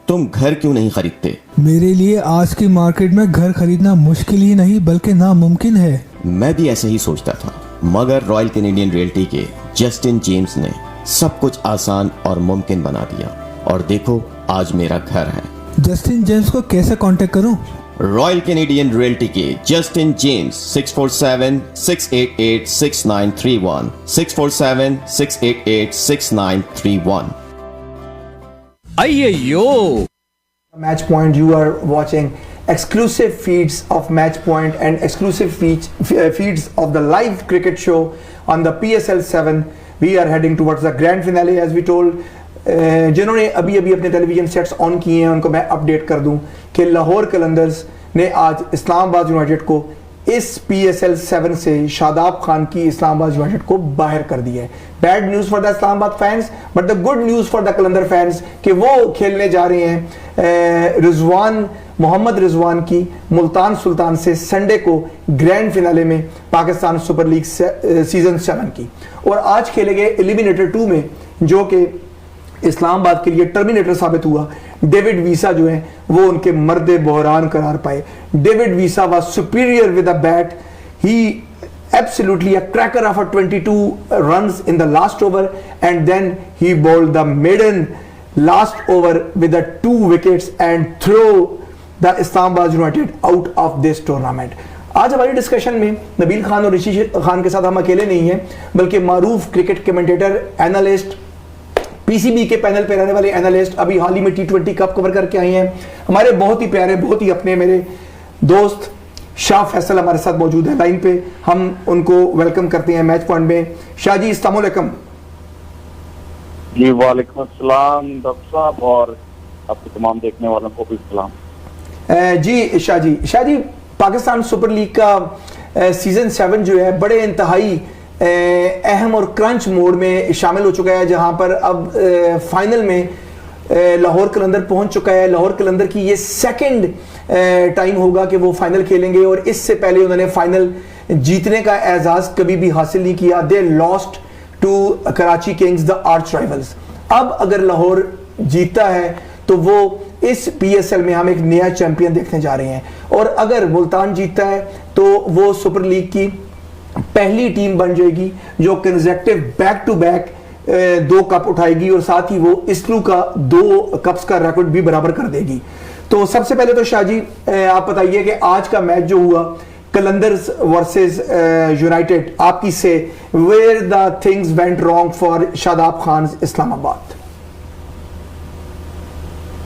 तुम घर क्यों नहीं खरीदते? मेरे लिए आज की market में घर खरीदना मुश्किल ही नहीं बल्कि नामुमकिन है। मैं भी ऐसे ही सोचता था, मगर रॉयल कैनेडियन रियल्टी के जस्टिन जेम्स ने सब कुछ आसान और मुमकिन बना दिया और देखो आज मेरा घर है। जस्टिन जेम्स को कैसे कांटेक्ट करूं? रॉयल कैनेडियन रियल्टी के जस्टिन जेम्स 647-688-6931 647-688-6931। అయ్యయ్యో. Match Point, you are watching exclusive feeds of Match Point and exclusive feeds of the live cricket show on the PSL 7. We are heading towards the grand finale as we told. जिन्होंने अभी अभी अपने television sets on किए हैं उनको मैं update कर दूं कि लाहौर कलंदर्स ने आज इस्लामाबाद यूनाइटेड को इस PSL 7 से शादाब खान की इस्लामाबाद यूनाइटेड को बाहर कर दिया है. Bad news for the Islamabad fans but the good news for the Qalandar fans कि वो खेलने जा रहे हैं मोहम्मद रिजवान की मुल्तान सुल्तान से संडे को ग्रैंड फिनाले में पाकिस्तान सुपर लीग सीजन 7 की. और आज खेले गए एलिमिनेटर 2 में जो कि इस्लामाबाद के लिए टर्मिनेटर साबित हुआ, डेविड वीसा जो है वो उनके मर्दे बहरान करार पाए. David visa was superior with a bat. He absolutely a cracker of a 22 runs in the last over and then he bowled the maiden last over with the 2 wickets and throw the Islamabad United out of this tournament. आज हमारी discussion में नबील खान और ऋषि खान के साथ हम अकेले नहीं हैं बल्कि मारूफ क्रिकेट कमेंटेटर एनालिस्ट पीसीबी के पैनल पे रहने वाले एनालिस्ट अभी हाल ही में T20 कप कवर करके आए हैं हमारे बहुत ही प्यारे बहुत ही अपने मेरे दोस्त शाह फैसल हमारे साथ मौजूद है लाइन पे. हम उनको वेलकम करते हैं मैच पॉइंट में. शाह जी अस्सलाम वालेकुम. जी वालेकुम अस्सलाम डॉक्टर साहब और आपके तमाम देखने वालों को भी सलाम. जी शाह जी पाकिस्तान सुपर लीग का सीजन 7 जो है बड़े इंतहाई अहम और क्रंच मोड में शामिल हो चुका है जहां पर अब फाइनल में लाहौर कलंदर पहुंच चुका है. लाहौर कलंदर की ये सेकंड टाइम होगा कि वो फाइनल खेलेंगे और इससे पहले उन्होंने फाइनल जीतने का एजाज कभी भी हासिल नहीं किया. They lost to Karachi kings the arch rivals. अब अगर लाहौर जीतता है तो वो इस PSL में हम एक नया चैंपियन देखने जा रहे हैं और अगर मुल्तान जीतता है तो वो सुपर लीग की पहली टीम बन जाएगी जो consecutive back to back 2 cup उठाएगी और साथ ही वो इस्लू का 2 कप्स का रिकॉर्ड भी बराबर कर देगी. तो सबसे पहले तो शाह जी आप बताइए कि आज का मैच जो हुआ कलंदर्स वर्सेस यूनाइटेड आपकी से where the things went wrong for Shadab Khan Islamabad.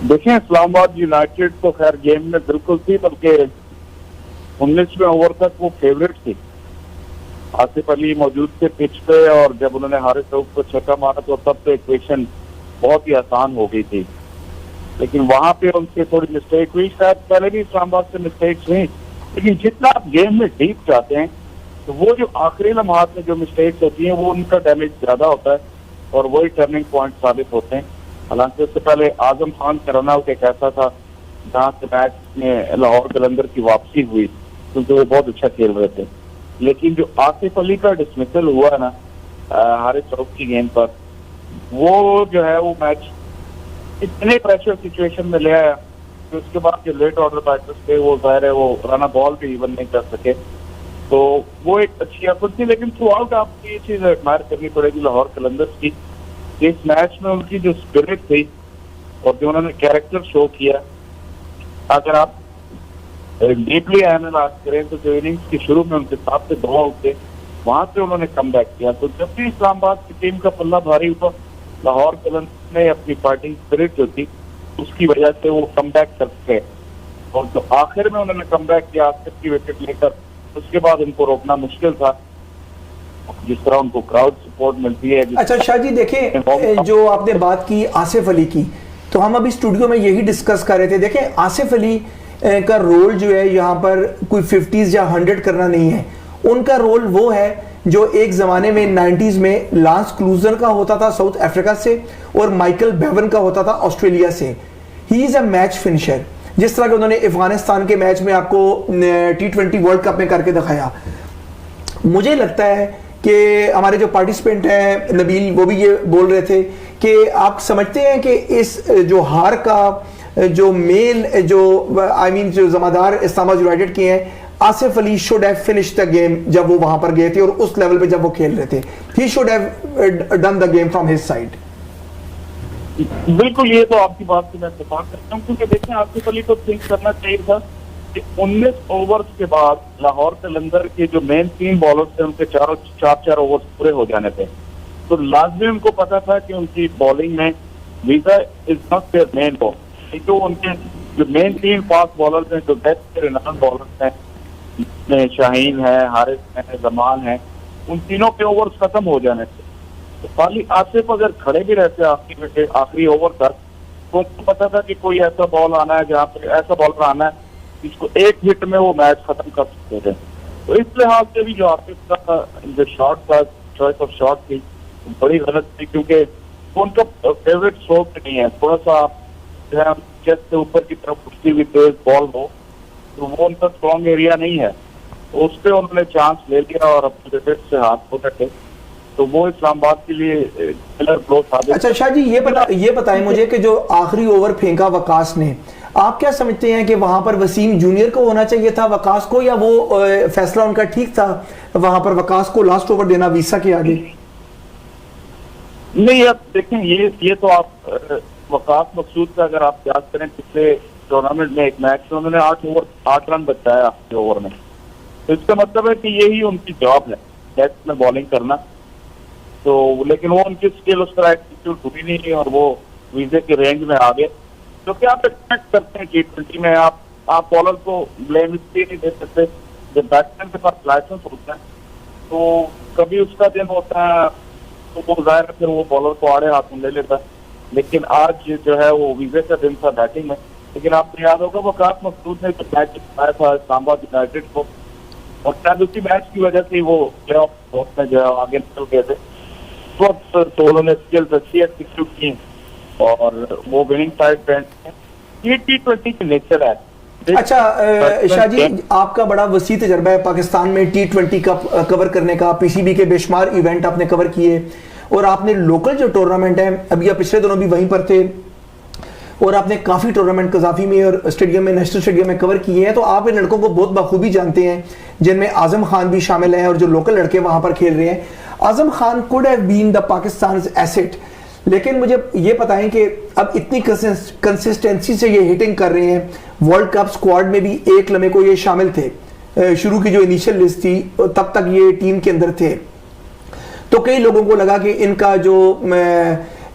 देखिए इस्लामाबाद यूनाइटेड तो खैर गेम में बिल्कुल थी बल्कि 19वें ओवर तक वो फेवरेट थी. आसिफ अली मौजूद थे पिच पे और जब उन्होंने हारिस रऊफ को छक्का मारा तो तब तो इक्वेशन बहुत ही आसान हो गई थी. लेकिन वहां पे उनसे थोड़ी मिस्टेक हुई. शायद पहले भी इस्लामाबाद से मिस्टेक्स हुई लेकिन जितना आप गेम में डीप जाते हैं तो वो जो आखिरी लम्हात में जो मिस्टेक्स होती हैं वो उनका डैमेज ज्यादा होता है और वही टर्निंग पॉइंट साबित होते हैं. हालांकि उससे पहले आजम खान का रनआउट एक ऐसा था जहाँ से मैच में लाहौर कलंदर की वापसी हुई क्योंकि वो बहुत अच्छा खेल रहे थे. लेकिन जो आसिफ अली का डिसमिसल हुआ ना हारिस रऊफ की गेंद पर वो जो है वो मैच इतने प्रेशर सिचुएशन में ले आया कि उसके बाद जो लेट ऑर्डर बैटर्स थे वो जाहिर है वो रन बॉल भी इवन नहीं कर सके. तो वो एक अच्छी एफर्ट थी लेकिन थ्रू आउट आपको ये चीज एडमायर करनी पड़ेगी लाहौर कलंदर्स की. इस मैच में उनकी जो स्पिरिट थी और जो उन्होंने कैरेक्टर शो किया अगर आप डीपली एनालाइज करें तो जो इनिंग्स की शुरू में उनके 7 से 2 आउट थे वहां से उन्होंने कम बैक किया. तो जब भी इस्लामाबाद की टीम का पल्ला भारी हुआ लाहौर कलंदर ने अपनी फाइटिंग स्पिरिट जो थी उसकी वजह से वो कम बैक कर सके और जो आखिर में उन्होंने कम बैक किया आसिफ की विकेट लेकर उसके बाद उनको रोकना मुश्किल था जिस तरह उनको क्राउड सपोर्ट मिलती है. अच्छा शाह जी देखें जो आपने बात की आसिफ अली की तो हम अभी स्टूडियो में यही डिस्कस कर रहे थे. देखें आसिफ अली का रोल जो है यहाँ पर कोई 50s या 100 करना नहीं है. उनका रोल वो है जो एक ज़माने में 90s में लांस क्लूजर का होता था साउथ अफ्रीका से और माइकल बेवन का होता था ऑस्ट्रेलिया से. He is a match finisher जिस तरह के उन्होंने अफगानिस्तान के मैच में आपको T20 वर्ल्ड कप में करके दिखाया. मुझे लगता है कि हमारे जो पार्टिसिपेंट हैं नबील वो भी ये बोल रहे थे कि आप समझते हैं कि इस जो हार का जो मेन जो जो जमादार इस्लामाबाद यूनाइटेड के हैं Asif Ali should have finished the game जब वो वहां पर गए थे और उस लेवल पे जब वो खेल रहे थे. He should have done the game from his side. बिल्कुल ये तो आपकी बात से मैं इत्तेफाक करता हूँ क्योंकि देखें आसिफ अली को थिंक करना चाहिए था कि 19 ओवर्स के बाद लाहौर कलंदर के जो मेन 3 बॉलर्स थे उनके 4 ओवर्स पूरे हो जाने थे. तो लाजमी उनको पता था कि उनकी बॉलिंग में visa is not there main ball. तो उनके जो मेन 3 फास्ट बॉलर्स हैं, जो बेस्ट रिनाउंड बॉलर्स हैं, शाहीन है, हारिस है, जमान है, उन तीनों के ओवर्स खत्म हो जाने से तो खाली आसिफ अगर खड़े भी रहते आखिरी ओवर तक, तो उनको पता था कि कोई ऐसा बॉल आना है जहाँ पे ऐसा बॉलर आना है जिसको एक हिट में वो मैच खत्म कर सकते थे। तो इस लिहाज से भी जो आसिफ का जो शॉट था, चॉइस ऑफ शॉट थी, बड़ी गलत थी, क्योंकि उनका फेवरेट स्ट्रोक नहीं है। थोड़ा सा जो है चेस्ट से ऊपर की तरफ उठती हुई तेज बॉल हो, तो वो उनका स्ट्रॉन्ग एरिया नहीं है, तो उस पर उन्होंने चांस ले लिया और अपने विकेट से हाथ धो रखे, तो वो इस्लामाबाद के लिए किलर ब्लो साबित। अच्छा शाह जी, ये बताएं मुझे कि जो आखिरी ओवर फेंका वकास ने, आप क्या समझते हैं कि वहां पर वसीम जूनियर को होना चाहिए था वकास को, या वो फैसला उनका ठीक था वहां पर वकास को लास्ट ओवर देना वीसा के आगे? नहीं, आप देखें, ये तो आप वकास मकसूद का अगर आप याद करें, पिछले टूर्नामेंट में एक मैच में उन्होंने 8 रन बचाया आखिरी ओवर में, तो इसका मतलब है कि यही उनकी जॉब है, बैट्स में बॉलिंग करना। तो लेकिन वो उनकी स्किल उस तरह एग्जीक्यूट हुई नहीं और वो वीजे के रेंज में आ गए, क्योंकि आप एक्सपेक्ट करते हैं T20 में आप बॉलर को ब्लेम इसलिए नहीं दे सकते। जब बैट्समैन के पास लाइसेंस होता है तो कभी उसका दिन होता है तो वो जाहिर है फिर वो बॉलर को आड़े हाथ में ले लेता है, लेकिन आज जो है वो वीजे का दिन था बैटिंग में। लेकिन आपको याद होगा वकास मकसूद ने जो मैच जिताया था इस्लामाबाद यूनाइटेड को, और शायद उसी मैच की वजह से वो प्ले ऑफ में जो है आगे निकल गए थे, तो उन्होंने स्किल्स अच्छी एग्जीक्यूट की और वो विनिंग साइड पे ये T20 की नेचर है। अच्छा शाह जी, आपका बड़ा वसी तजर्बा है पाकिस्तान में T20 का कवर करने का, पीसीबी के बेशुमार इवेंट आपने कवर किए, और आपने लोकल जो टूर्नामेंट है, अभी आप पिछले दिनों भी वहीं पर थे, और आपने काफ़ी टूर्नामेंट कजाफी में और स्टेडियम में, नेशनल स्टेडियम में कवर किए हैं, तो आप इन लड़कों को बहुत बखूबी जानते हैं, जिनमें आजम खान भी शामिल हैं और जो लोकल लड़के वहाँ पर खेल रहे हैं। Azam Khan could have been the Pakistan asset, लेकिन मुझे ये बताएं कि अब इतनी कंसिस्टेंसी से ये हिटिंग कर रहे हैं, वर्ल्ड कप स्क्वाड में भी एक लम्हे को ये शामिल थे, शुरू की जो इनिशियल लिस्ट थी तब तक ये टीम के अंदर थे, तो कई लोगों को लगा कि इनका जो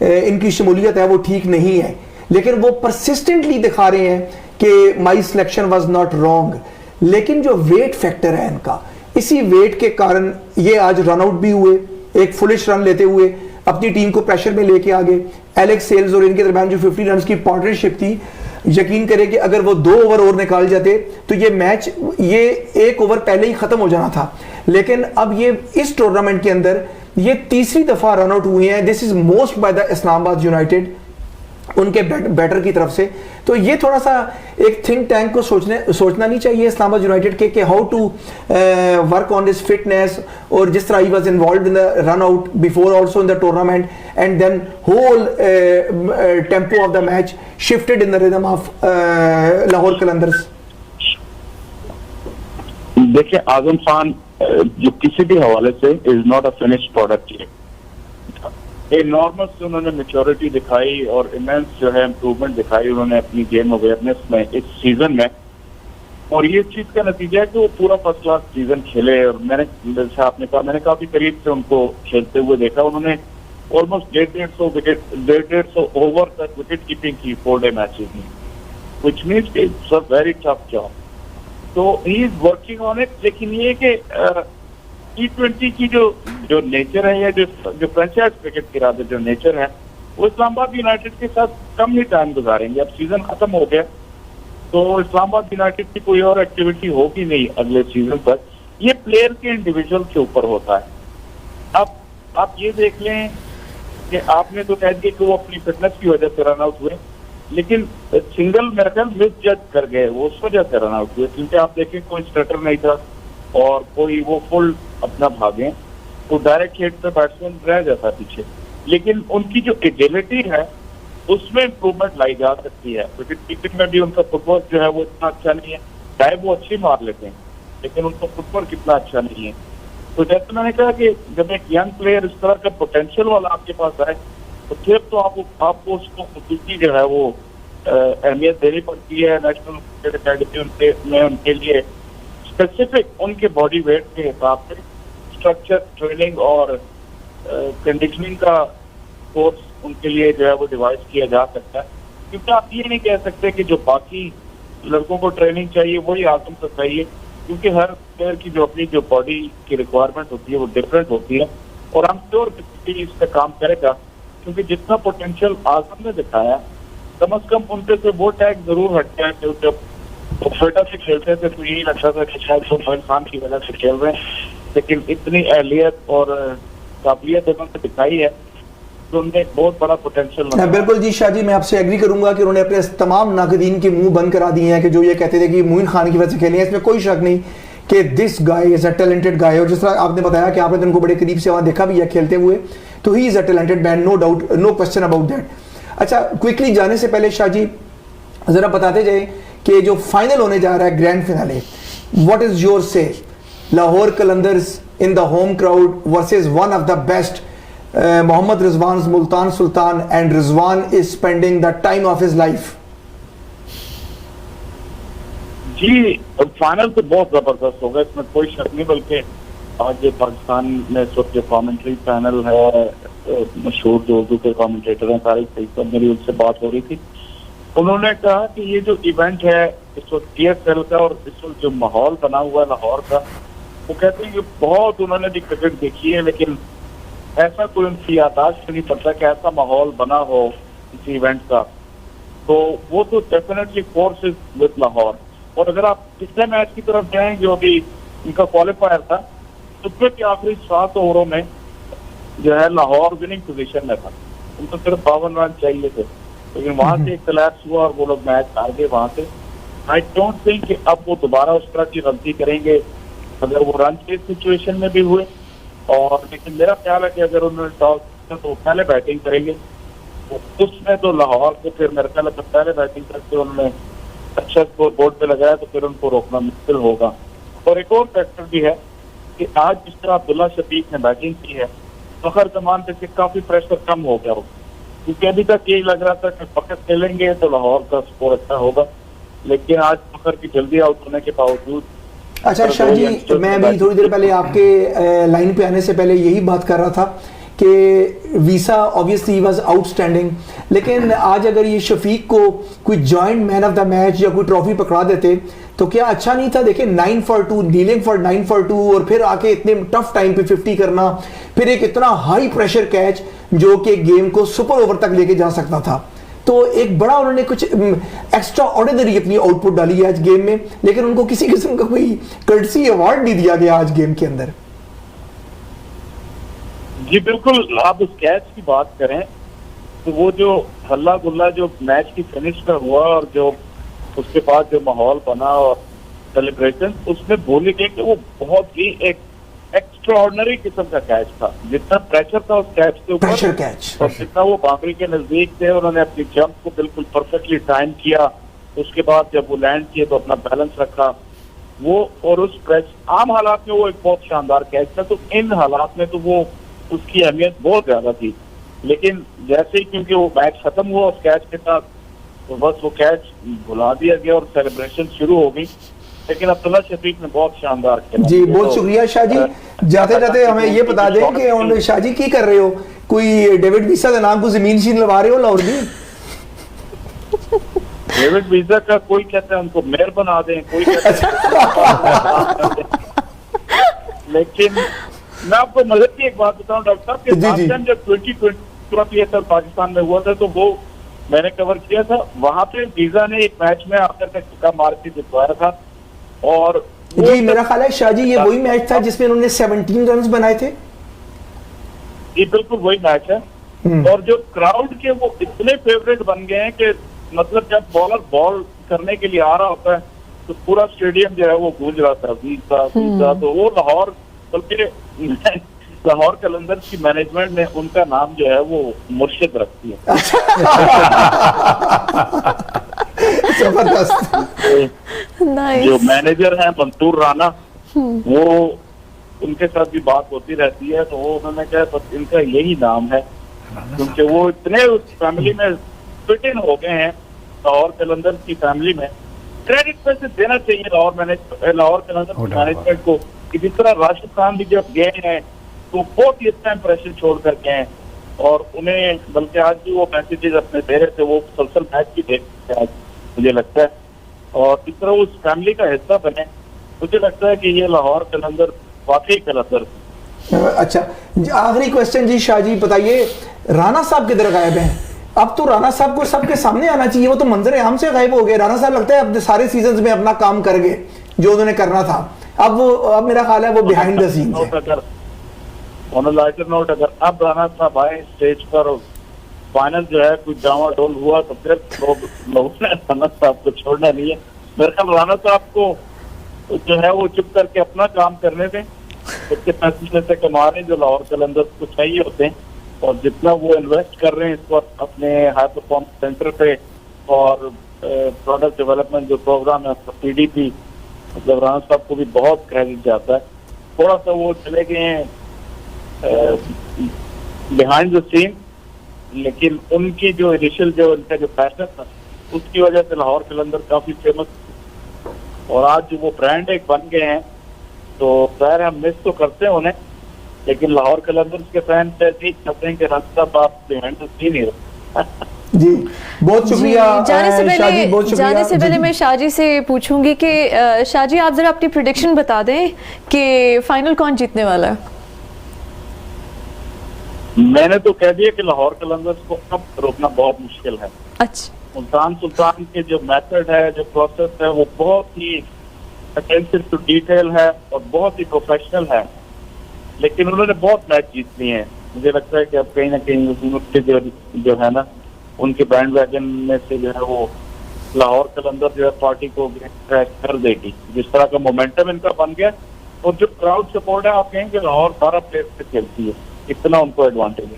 इनकी शमूलियत है वो ठीक नहीं है, लेकिन वो परसिस्टेंटली दिखा रहे हैं कि माई सिलेक्शन वॉज नॉट रॉन्ग। लेकिन जो वेट फैक्टर है इनका, इसी वेट के कारण ये आज रन आउट भी हुए, एक फुलिश रन लेते हुए अपनी टीम को प्रेशर में लेके आ गए। एलेक्स सेल्स और इनके दरमियान जो 50 रन की पार्टनरशिप थी, यकीन करें कि अगर वो 2 ओवर और निकाल जाते तो ये मैच ये 1 ओवर पहले ही खत्म हो जाना था। लेकिन अब ये इस टूर्नामेंट के अंदर ये तीसरी दफा रन आउट हुए हैं। This is most by the Islamabad United, उनके बैटर की तरफ से। तो ये थोड़ा सा एक थिंक टैंक को सोचना नहीं चाहिए इस्लामाबाद यूनाइटेड के कि how to work on this fitness, और जिस तरह he was involved in the run out before also in the tournament, and then whole tempo of the match shifted in the rhythm of Lahore Qalandars. देखिए, आजम खान जो किसी भी हवाले से is not a finished product, normal से उन्होंने मैच्योरिटी दिखाई और इमेंस जो है इम्प्रूवमेंट दिखाई उन्होंने अपनी गेम अवेयरनेस में इस सीजन में, और ये चीज का नतीजा है कि वो पूरा फर्स्ट क्लास सीजन खेले। और मैंने जैसे आपने कहा, मैंने काफी करीब से उनको खेलते हुए देखा। उन्होंने ऑलमोस्ट 150 ओवर तक विकेट कीपिंग की 4 डे मैचेस में, which means it's a very tough job. तो he is working on it. लेकिन ये कि T20 की जो नेचर है, या जो फ्रेंचाइज क्रिकेट की रात जो नेचर है, वो इस्लामाबाद यूनाइटेड के साथ कम ही टाइम गुजारेंगे। अब सीजन खत्म हो गया तो इस्लामाबाद यूनाइटेड की कोई और एक्टिविटी होगी नहीं अगले सीजन तक। ये प्लेयर के इंडिविजुअल के ऊपर होता है। अब आप ये देख लें कि आपने तो कह दिया कि वो अपनी फिटनेस की वजह से रन आउट हुए, लेकिन सिंगल मेरे ख्याल मिस जज कर गए, वो उस वजह से रन आउट हुए, क्योंकि आप देखें कोई स्टटर नहीं था और कोई वो फुल अपना भागे तो डायरेक्ट हिट पे बैट्समैन रह जाता पीछे। लेकिन उनकी जो एजिलिटी है उसमें इम्प्रूवमेंट लाई जा सकती है। विकेट कीपिंग में भी उनका फुटवर्क जो है वो इतना अच्छा नहीं है। डाइव वो अच्छी मार लेते हैं, लेकिन उनका फुटवर्क इतना अच्छा नहीं है। तो जैसे मैंने कहा कि जब एक यंग प्लेयर इस तरह का पोटेंशियल वाला आपके पास आए, तो फिर तो आपको उसको खुशी जो है वो अहमियत देनी पड़ती है। नेशनल क्रिकेट अकेडमी में उनके लिए स्पेसिफिक उनके बॉडी वेट के हिसाब से स्ट्रक्चर, ट्रेनिंग और कंडीशनिंग का कोर्स उनके लिए जो है वो डिवाइस किया जा सकता है, क्योंकि आप ये नहीं कह सकते कि जो बाकी लड़कों को ट्रेनिंग चाहिए वही आजम को चाहिए, क्योंकि हर प्लेयर की जो अपनी जो बॉडी की रिक्वायरमेंट होती है वो डिफरेंट होती है। और हम श्योर इस पे काम करेगा, क्योंकि जितना पोटेंशियल आजम ने दिखाया, कम अज कम उनके से वो टैग जरूर हट गया कि जब वो फ्रेटा से खेलते थे तो यही लगता था कि शायद वो मोइन खान की वजह से खेल रहे हैं, लेकिन इतनी अहलियत और काबिलियत उन्होंने दिखाई है तो उनमें बहुत बड़ा पोटेंशियल। बिल्कुल जी शाह जी, मैं आपसे एग्री करूंगा कि उन्होंने अपने तमाम नाकदीन के मुंह बंद करा दिए हैं कि जो ये कहते थे कि मोइन खान की वजह से खेले हैं। इसमें कोई शक नहीं कि this guy is a talented guy, और जिस तरह आपने बताया कि आपने उनको बड़े करीब से वहां देखा भी है खेलते हुए, तो he is a talented man, no doubt, no question about that. अच्छा, क्विकली जाने से पहले शाह जी जरा बताते जाए कि जो फाइनल होने जा रहा है grand finale, what is your say? Lahore Qalandars in the home crowd versus one of the best Mohammad Rizwan Multan Sultan, and Rizwan is spending the time of his life. जी फाइनल तो बहुत जबरदस्त होगा, इसमें कोई शक नहीं, बल्कि आज ये पाकिस्तान में इस वक्त जो कॉमेंट्री पैनल है, मशहूर जो उर्दू के कॉमेंटेटर हैं सारे, मेरी उनसे बात हो रही थी, उन्होंने कहा कि ये जो इवेंट है इस वक्त PSL का और इस वक्त जो माहौल बना हुआ है लाहौर का, वो कहते हैं कि बहुत उन्होंने भी क्रिकेट देखी है, लेकिन ऐसा कोई उनकी यादाश्त नहीं पड़ता कि ऐसा माहौल बना हो इस इवेंट का। तो वो तो definitely force is with Lahore. और अगर आप पिछले मैच की तरफ जाएं जो अभी इनका क्वालिफायर था, तो फिर के आखिरी 7 ओवरों में जो है लाहौर विनिंग पोजीशन में था, उनको सिर्फ 52 रन चाहिए थे, लेकिन वहां से एक कोलैप्स हुआ और वो लोग मैच हार गए वहां से। आई डोंट थिंक कि अब वो दोबारा उस तरह की गलती करेंगे अगर वो रन चेज सिचुएशन में भी हुए। और लेकिन मेरा ख्याल है कि अगर उन्होंने टॉस तो पहले बैटिंग करेंगे, तो उसमें तो लाहौर को फिर मेरे ख्याल है पहले बैटिंग करके उन्होंने अच्छा स्कोर बोर्ड पे लगाया तो फिर उनको रोकना मुश्किल होगा। और एक और फैक्टर भी है कि आज जिस तरह अब्दुल्ला शफीक ने बैटिंग की है, फखर जमान पे काफी प्रेशर कम हो गया हो, क्योंकि अभी तक यही लग रहा था कि फखर खेलेंगे तो लाहौर का स्कोर अच्छा होगा, लेकिन आज फखर की जल्दी आउट होने के बावजूद। अच्छा शाह जी, मैं अभी थोड़ी देर पहले आपके लाइन पे आने से पहले यही बात कर रहा था कि वीसा ऑब्वियसली वाज आउटस्टैंडिंग, लेकिन आज अगर ये शफीक को कोई joint man of the match या कोई ट्रॉफी पकड़ा देते तो क्या अच्छा नहीं था? देखिए 9 for 2, नीलिंग फॉर 9 for 2, और फिर आके इतने टफ टाइम पे 50 करना, फिर एक इतना हाई प्रेशर कैच जो कि गेम को सुपर ओवर तक लेके जा सकता था। तो एक बड़ा उन्होंने कुछ एक्स्ट्रा ऑर्डिनरी अपनी आउटपुट डाली है आज गेम में, लेकिन उनको किसी किस्म का कोई कर्टसी अवार्ड नहीं दिया गया आज गेम के अंदर। जी बिल्कुल, आप उस कैच की बात करें तो वो जो हल्ला गुल्ला जो मैच की फिनिश में हुआ और जो उसके बाद जो माहौल बना और सेलिब्रेशन, उसमें बोली गई कि वो बहुत ही एक एक्स्ट्राऑर्डिनरी किस्म का कैच था। जितना प्रेशर था उस कैच के ऊपर और जितना वो बाउंड्री के नजदीक थे, उन्होंने अपनी जंप को बिल्कुल परफेक्टली टाइम किया, उसके बाद जब वो लैंड किए तो अपना बैलेंस रखा वो, और उस कैच आम हालात में वो एक बहुत शानदार कैच था। तो इन हालात में तो वो उसकी अहमियत बहुत ज्यादा थी, लेकिन जैसे ही क्योंकि वो मैच खत्म हुआ उस कैच के साथ, तो बस वो कैच भुला दिया गया और सेलिब्रेशन शुरू हो गई। लेकिन अब्दुल्ला शफीक ने बहुत शानदार खेला। जी बहुत शुक्रिया शाह जी। जाते जाते हमें ये बता दें कि शाह जी की कर रहे हो, कोई डेविड वीसा के नाम को जमीन शीन लगा रहे हो लाहौर में? डेविड वीसा का कोई कहता है उनको मेयर बना दें, कोई कहता है लेकिन मैं आपको मदद की एक बात बताऊं डॉक्टर साहब, कि लास्ट टाइम जब 2020 पाकिस्तान में हुआ था तो वो मैंने कवर किया था, वहां पे वीजा ने एक मैच में आकर के तुक्का मार के जितवाया था। और जी मेरा ख्याल है शाह जी ये वही मैच था जिसमें उन्होंने 17 रन बनाए थे। ये बिल्कुल वही मैच है, और जो क्राउड के वो इतने फेवरेट बन गए हैं कि मतलब जब बॉलर बॉल करने के लिए आ रहा होता है तो पूरा स्टेडियम जो है वो गूंज रहा था वीजा वीजा। तो वो लाहौर, बल्कि लाहौर कलंदर्स की मैनेजमेंट ने उनका नाम जो है वो मुर्शिद रखती है। जो मैनेजर हैं मंसूर राना, वो उनके साथ भी बात होती रहती है, तो वो उन्होंने कहा बस इनका यही नाम है, क्योंकि वो इतने उस फैमिली में फिट इन हो गए हैं लाहौर कलंदर्स की फैमिली में। क्रेडिट पैसे देना चाहिए लाहौर कलंदर्स की मैनेजमेंट को, कि जिस तरह राशिद खान भी जब गए हैं तो बहुत ही अच्छा इंप्रेशन छोड़ कर गए हैं। और उन्हें बल्कि आज भी वो मैसेजेस अपने दे रहे थे, वो मुसलसल मैच भी देखते हैं आज मुझे लगता है, और इस तरह उस फैमिली का हिस्सा बने। मुझे लगता है कि ये लाहौर कलंदर वाकई कलंदर। अच्छा, आखिरी क्वेश्चन जी शाह जी बताइए, राणा साहब किधर गायब हैं? अब तो राणा साहब को सबके सामने आना चाहिए, वो तो मंजर आम से गायब हो गए। राणा साहब लगता है अब सारे सीजन में अपना काम कर गए जो उन्होंने करना था। अब मेरा ख्याल है वो बिहाइंड द सीन अगर अब राणा साहब आए स्टेज पर और फाइनल जो है कुछ डावाडोल हुआ तो फिर लोगों ने राणा साहब को छोड़ना नहीं है। मेरे ख्याल राणा साहब को जो है वो चुप करके अपना काम करने दें, उसके पैसे से कमा रहे हैं जो लाहौर कलंदर को चाहिए होते हैं, और जितना वो इन्वेस्ट कर रहे हैं इस वक्त अपने हाई परफॉर्मेंस सेंटर पे और प्रोडक्ट डेवलपमेंट जो प्रोग्राम है PDP, मतलब राणा साहब को भी बहुत क्रेडिट जाता है। थोड़ा सा वो चले गए हैं बिहाइंड द सीन, लेकिन उनकी जो इनिशियल जो उनका जो पैशन था उसकी वजह से लाहौर कलंदर काफी फेमस, और आज जो वो ब्रांड एक बन गए हैं तो खैर हम मिस तो करते हैं उन्हें, लेकिन लाहौर कलंदर के फैन नहीं चाहते हैं कि रास्ता आप बिहाइंड द सीन ही रहे। जी बहुत शुक्रिया। जाने से पहले मैं शाहजी से पूछूंगी कि शाहजी आप जरा अपनी प्रेडिक्शन बता दें कि फाइनल कौन जीतने वाला है। मैंने तो कह दिया कि लाहौर कलंदर को अब रोकना बहुत मुश्किल है। अच्छा, सुल्तान के जो मेथड है, जो प्रोसेस है, वो बहुत ही अटेंशन टू डिटेल है और बहुत ही प्रोफेशनल है, लेकिन उन्होंने बहुत मैच जीत लिए हैं। मुझे लगता है कि अब कहीं ना कहीं उनके जो है ना उनके बैंड वैगन में से जो है वो लाहौर कलंदर जो है पार्टी को क्रैश कर देगी, जिस तरह का मोमेंटम इनका बन गया। और जो क्राउड सपोर्ट है, आप कहेंगे लाहौर 12 प्लेस पे खेलती है, इतना उनको एडवांटेज है।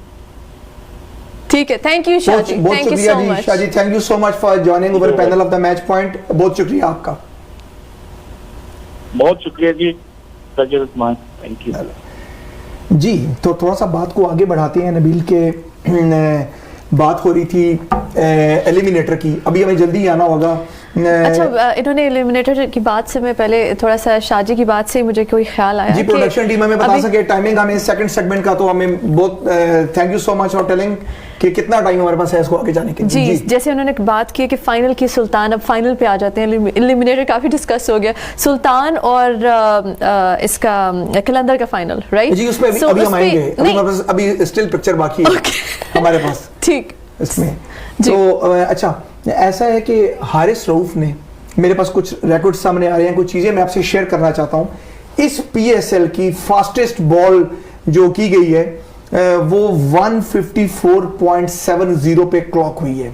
ठीक है, thank you Shahji, thank you so much Shahji, thank you so much for joining over panel of the match point. बहुत शुक्रिया आपका, बहुत शुक्रिया जी, थैंक यू जी। तो थोड़ा सा बात को आगे बढ़ाते हैं। नबील के बात हो रही थी एलिमिनेटर की, अभी हमें जल्दी आना होगा। अच्छा, इन्होंने एलिमिनेटर की बात से मैं पहले थोड़ा सा शाहजी की बात से मुझे कोई ख्याल आया जी, प्रोडक्शन टीम हमें बता सके टाइमिंग हमें सेकंड सेगमेंट का, तो हमें बहुत thank you so much for telling कि कितना टाइम हमारे पास है इसको आगे जाने के लिए। जी, जैसे उन्होंने बात की कि फाइनल की सुल्तान, अब फाइनल पे आ जाते हैं। एलिमिनेटर काफी डिस्कस हो गया, सुल्तान और इसका कलंदर का फाइनल, राइट जी। उसमें अभी हम आएंगे, अभी स्टिल पिक्चर बाकी है हमारे पास, ठीक इसमें। तो अच्छा, ऐसा है कि हारिस रऊफ ने, मेरे पास कुछ रिकॉर्ड सामने आ रहे हैं, कुछ चीजें मैं आपसे शेयर करना चाहता हूं। इस PSL की फास्टेस्ट बॉल जो की गई है वो 154.70 पे क्लॉक हुई है।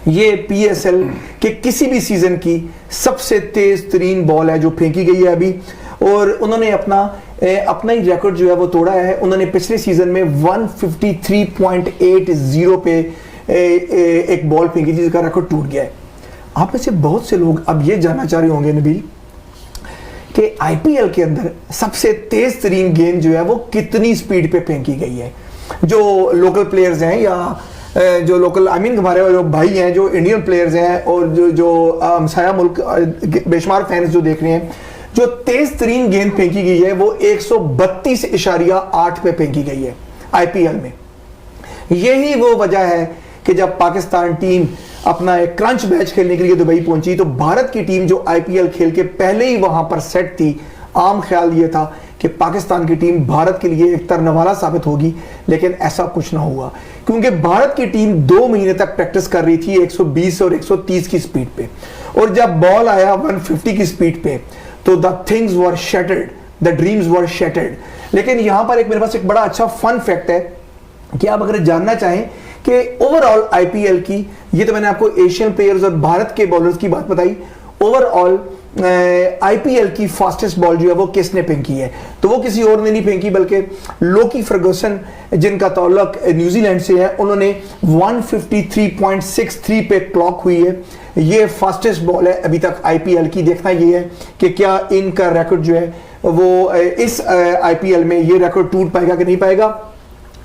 ये PSL के किसी भी सीजन की सबसे तेज तरीन बॉल है जो फेंकी गई है अभी, और उन्होंने अपना ही रिकॉर्ड जो है वो तोड़ा है। उन्होंने पिछले सीजन में 153.80 पे एक बॉल फेंकी थी जिसका रिकॉर्ड टूट गया है। आप में से बहुत से लोग अब ये जानना चाह रहे होंगे नबील कि IPL के अंदर सबसे तेज तरीन गेंद जो है वो कितनी स्पीड पे फेंकी गई है। जो लोकल प्लेयर्स हैं या जो लोकल हमारे जो भाई हैं, जो इंडियन प्लेयर्स हैं, और जो हमसाया मुल्क बेशुमार फैंस जो देख रहे हैं, जो तेज तरीन गेंद फेंकी गई है वो 132.8 पे फेंकी गई है IPL में। यही वो वजह है कि जब पाकिस्तान टीम अपना एक क्रंच मैच खेलने के लिए दुबई पहुंची तो भारत की टीम जो IPL खेल के पहले ही वहां पर सेट थी, आम ख्याल ये था कि पाकिस्तान की टीम भारत के लिए एक तरनवाला साबित होगी, लेकिन ऐसा कुछ ना हुआ, क्योंकि भारत की टीम 2 महीने तक प्रैक्टिस कर रही थी 120 और 130 की स्पीड पे, और जब बॉल आया 150 की स्पीड पे तो the things were shattered, the dreams were shattered. लेकिन यहां पर मेरे पास एक बड़ा अच्छा फन फैक्ट है कि आप अगर जानना चाहें कि ओवरऑल IPL की, ये तो मैंने आपको एशियन प्लेयर्स और भारत के बॉलर्स की बात बताई, ओवरऑल IPL की फास्टेस्ट बॉल जो है वो किसने फेंकी है, तो वो किसी और ने नहीं फेंकी बल्कि लोकी फर्गुसन जिनका ताल्लुक न्यूजीलैंड से है, उन्होंने 153.63 पे क्लॉक हुई है। ये फास्टेस्ट बॉल है अभी तक IPL की। देखना ये है कि क्या इनका रिकॉर्ड जो है वो इस IPL में ये रिकॉर्ड टूट पाएगा कि नहीं पाएगा।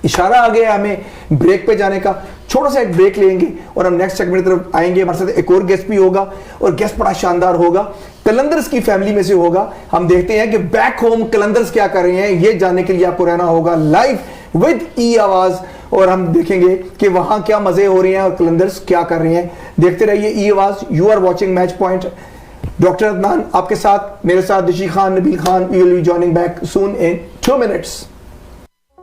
इशारा आ गया हमें ब्रेक पे जाने का, छोटा सा एक ब्रेक लेंगे और हम नेक्स्ट सेगमेंट की तरफ आएंगे। हमारे साथ एक और गेस्ट भी होगा और गेस्ट बड़ा शानदार होगा, कलंदर्स की फैमिली में से होगा। हम देखते हैं कि बैक होम कलंदर्स क्या कर रहे हैं, ये जानने के लिए आपको रहना होगा लाइव विद ई आवाज और हम देखेंगे कि वहां क्या मजे हो रहे हैं और कलंदर्स क्या कर रहे हैं। देखते रहिए ई आवाज, you are watching match point. Doctor Adnan आपके साथ, मेरे साथ Dishi Khan, Nabeel Khan. We will be joining back soon in 2 minutes.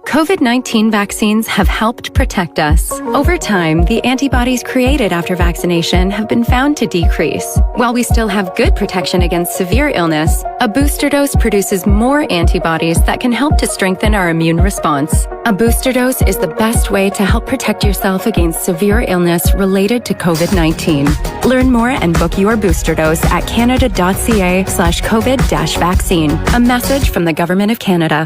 COVID-19 vaccines have helped protect us. Over time, the antibodies created after vaccination have been found to decrease. While we still have good protection against severe illness, a booster dose produces more antibodies that can help to strengthen our immune response. A booster dose is the best way to help protect yourself against severe illness related to COVID-19. Learn more and book your booster dose at canada.ca/COVID-vaccine. A message from the Government of Canada.